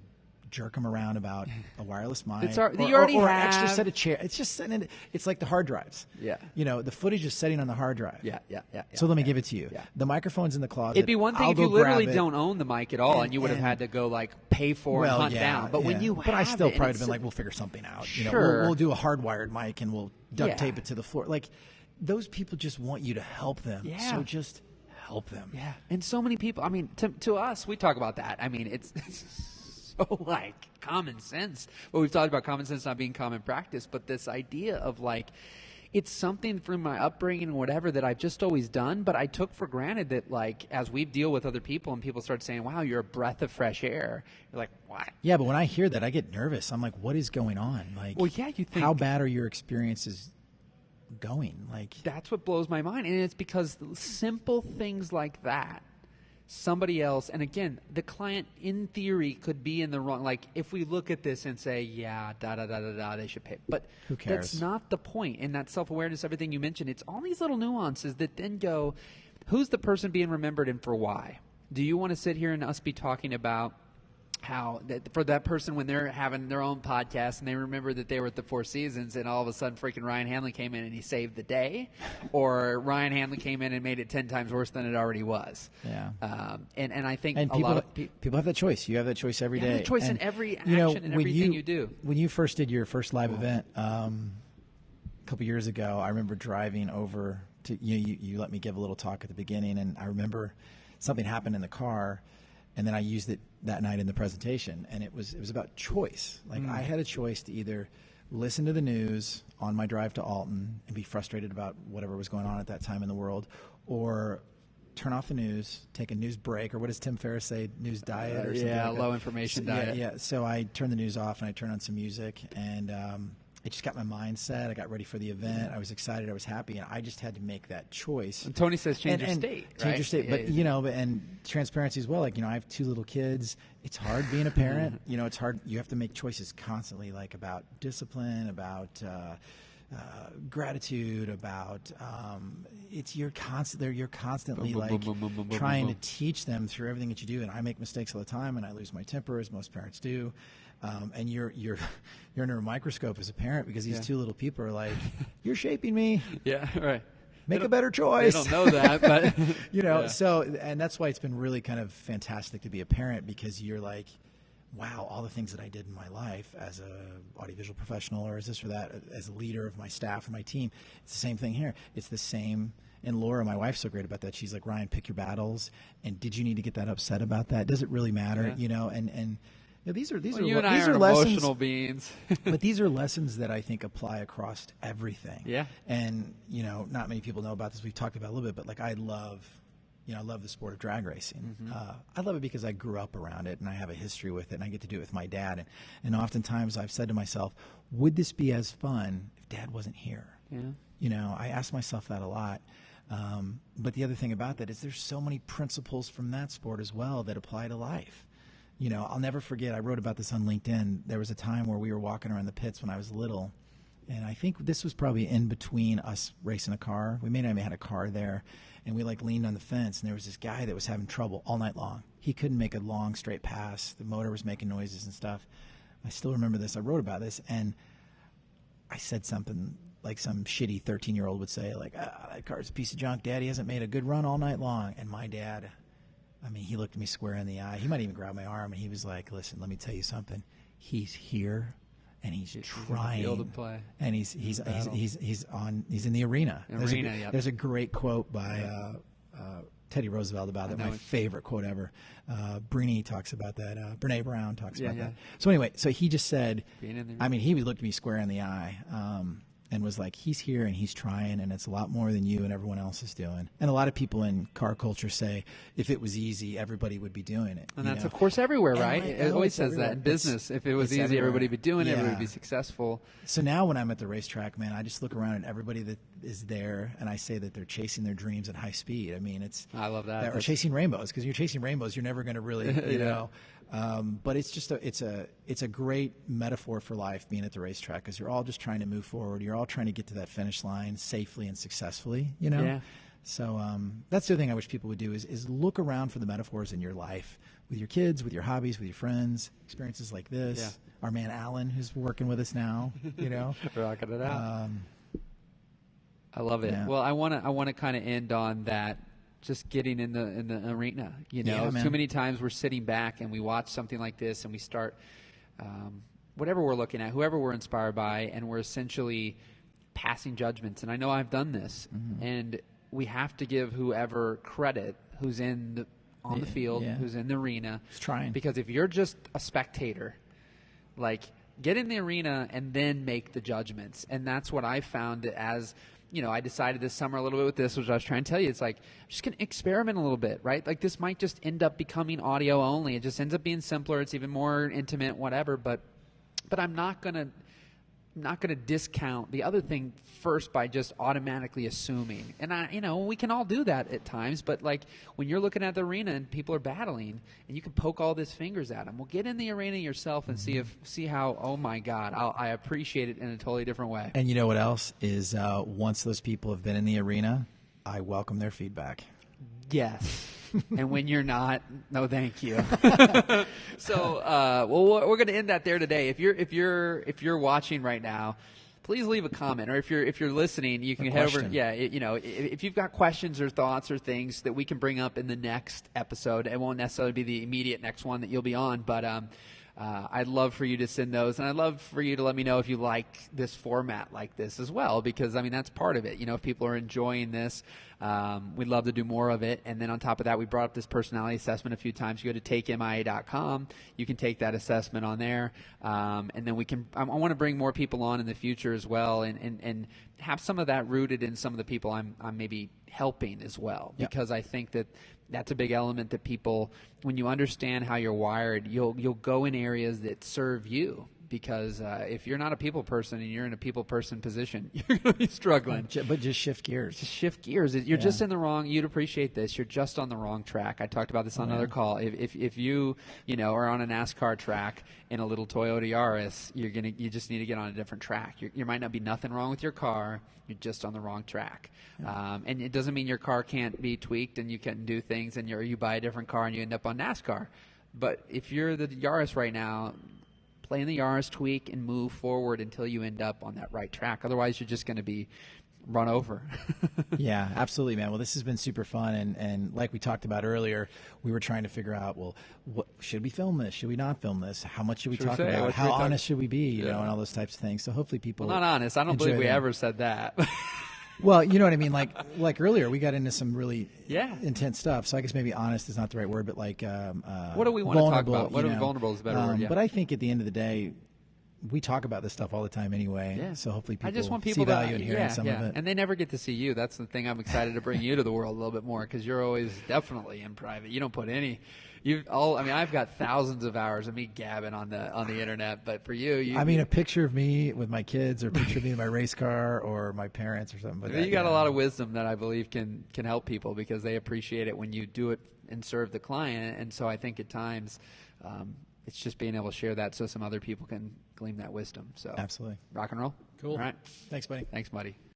jerk them around about a wireless mic you already or have. an extra set of chairs. It's just sitting it's like the hard drives. Yeah. The footage is sitting on the hard drive. Yeah. So let me give it to you. Yeah. The microphone's in the closet. It'd be one thing I'll if you go grab literally it. don't own the mic at all and you would have had to go like pay for and hunt down. But when you have I still it, probably have been like, we'll figure something out. Sure. We'll do a hardwired mic and we'll duct tape it to the floor. Like, those people just want you to help them. Yeah. So just help them. Yeah. And so many people, I mean, to us, we talk about that. I mean, it's so like common sense. Well, we've talked about common sense not being common practice, but this idea of like, it's something from my upbringing and whatever that I've just always done, but I took for granted that, like, as we deal with other people and people start saying, wow, you're a breath of fresh air, you're like, what? Yeah, but when I hear that, I get nervous. I'm like, what is going on? Like, well, yeah, you think, how bad are your experiences going? Like, that's what blows my mind. And it's because simple things like that, somebody else, and again, the client in theory could be in the wrong. Like, if we look at this and say, yeah, they should pay. But who cares? That's not the point. And that self-awareness, everything you mentioned, it's all these little nuances that then go, who's the person being remembered and for why? Do you want to sit here and us be talking about how for that person when they're having their own podcast and they remember that they were at the Four Seasons and all of a sudden freaking Ryan Hanlon came in and he saved the day, or Ryan Hanlon came in and made it 10 times worse than it already was? Yeah. And I think and a people, lot of people have that choice. You have that choice every day. You have a choice and, in every action and everything you do. When you first did your first live event a couple years ago, I remember driving over to you let me give a little talk at the beginning, and I remember something happened in the car. And then I used it that night in the presentation, and it was about choice. Like, I had a choice to either listen to the news on my drive to Alton and be frustrated about whatever was going on at that time in the world, or turn off the news, take a news break, or what does Tim Ferriss say, news diet or something like that. Low information diet. Yeah. So I turned the news off and I turned on some music, and it just got my mind set. I got ready for the event. I was excited. I was happy, and I just had to make that choice. And Tony says change your state, right? Change your state. But, and transparency as well. Like, I have 2 little kids. It's hard being a parent. It's hard. You have to make choices constantly, like about discipline, about gratitude, about you're constantly trying to teach them through everything that you do. And I make mistakes all the time, and I lose my temper, as most parents do. And you're under a microscope as a parent, because these 2 little people are like, you're shaping me. Yeah, right. Make a better choice. They don't know that, but yeah. So, and that's why it's been really kind of fantastic to be a parent, because you're like, wow, all the things that I did in my life as a audiovisual professional, or as this or that, as a leader of my staff and my team, it's the same thing here. It's the same. And Laura, my wife's so great about that. She's like, Ryan, pick your battles. And did you need to get that upset about that? Does it really matter? Yeah. And these are you and I these are lessons, emotional beings. but these are lessons that I think apply across everything. Yeah. And not many people know about this. We've talked about it a little bit, but like, I love the sport of drag racing. I love it because I grew up around it and I have a history with it, and I get to do it with my dad. And oftentimes I've said to myself, would this be as fun if Dad wasn't here? Yeah. I ask myself that a lot. But the other thing about that is there's so many principles from that sport as well that apply to life. I'll never forget, I wrote about this on LinkedIn. There was a time where we were walking around the pits when I was little, and I think this was probably in between us racing a car. We may not even had a car there, and we leaned on the fence, and there was this guy that was having trouble all night long. He couldn't make a long straight pass. The motor was making noises and stuff. I still remember this. I wrote about this, and I said something like some shitty 13-year-old would say, like, that car's a piece of junk. Daddy hasn't made a good run all night long. And my dad, he looked at me square in the eye. He might even grab my arm, and he was like, listen, let me tell you something. He's here, and he's trying. He's on the field to play. And he's in the arena. There's a great quote by Teddy Roosevelt about that. My favorite quote ever. Brene talks about that. Brene Brown talks about that. So anyway, he just said, he looked at me square in the eye. And was like, he's here and he's trying, and it's a lot more than you and everyone else is doing. And a lot of people in car culture say, if it was easy, everybody would be doing it. And that's, of course, everywhere, right? It always says that in business. If it was easy, everybody would be doing it, everybody would be successful. So now when I'm at the racetrack, man, I just look around at everybody that is there, and I say that they're chasing their dreams at high speed. I love that. Or chasing rainbows, because you're chasing rainbows, you're never going to really, you know. But it's just it's a great metaphor for life, being at the racetrack, because you're all just trying to move forward. You're all trying to get to that finish line safely and successfully, you know. Yeah. So that's the other thing I wish people would do is look around for the metaphors in your life, with your kids, with your hobbies, with your friends, experiences like this. Yeah. Our man Alan, who's working with us now, Rocking it out. I love it. Yeah. Well, I want to kind of end on that. Just getting in the arena, Yeah, man. Too many times we're sitting back and we watch something like this and we start whatever we're looking at, whoever we're inspired by, and we're essentially passing judgments. And I know I've done this, and we have to give whoever credit who's on the field, who's in the arena. He's trying. Because if you're just a spectator, like, get in the arena and then make the judgments. And that's what I found as, I decided this summer a little bit with this, which I was trying to tell you. It's like, I'm just going to experiment a little bit, right? Like, this might just end up becoming audio only. It just ends up being simpler. It's even more intimate, whatever. But I'm not going to discount the other thing first by just automatically assuming. And we can all do that at times, but like when you're looking at the arena and people are battling and you can poke all these fingers at them, well, get in the arena yourself and see how, oh my God, I appreciate it in a totally different way. And you know what else is once those people have been in the arena, I welcome their feedback. Yes. And when you're not, no, thank you. So, we're going to end that there today. If you're watching right now, please leave a comment, or if you're listening, you can head over. Yeah, if you've got questions or thoughts or things that we can bring up in the next episode, it won't necessarily be the immediate next one that you'll be on, but I'd love for you to send those, and I'd love for you to let me know if you like this format like this as well, because that's part of it. If people are enjoying this, we'd love to do more of it. And then on top of that, we brought up this personality assessment a few times. You go to takemia.com, you can take that assessment on there, and then I want to bring more people on in the future as well, and have some of that rooted in some of the people I'm maybe helping as well, because I think that's a big element that people, when you understand how you're wired, you'll go in areas that serve you. Because if you're not a people person and you're in a people person position, you're going to be struggling. But just shift gears. Just shift gears. You're just in the wrong. You'd appreciate this. You're just on the wrong track. I talked about this on another call. If you are on a NASCAR track in a little Toyota Yaris, you just need to get on a different track. You might not be nothing wrong with your car. You're just on the wrong track. And it doesn't mean your car can't be tweaked and you can do things and you buy a different car and you end up on NASCAR. But if you're the Yaris right now, play in the Yaris, tweak, and move forward until you end up on that right track. Otherwise, you're just going to be run over. Yeah, absolutely, man. Well, this has been super fun. And like we talked about earlier, we were trying to figure out, what should we film this? Should we not film this? How much should we talk about? How honest should we be? And all those types of things. So hopefully people not honest. I don't believe we ever said that. Well, you know what I mean? Like earlier, we got into some really intense stuff. So I guess maybe honest is not the right word, but like what do we want to talk about? Vulnerable is a better word, But I think at the end of the day, we talk about this stuff all the time anyway. Yeah. So hopefully people, I just want people see value in hearing some of it. And they never get to see you. That's the thing I'm excited to bring you to the world a little bit more, because you're always definitely in private. You don't put any... I've got thousands of hours of me gabbing on the internet, but for you, a picture of me with my kids, or a picture of me in my race car, or my parents, or something. But you got a lot of wisdom that I believe can help people, because they appreciate it when you do it and serve the client. And so I think at times, it's just being able to share that so some other people can glean that wisdom. So absolutely, rock and roll. Cool. All right. Thanks, buddy. Thanks, buddy.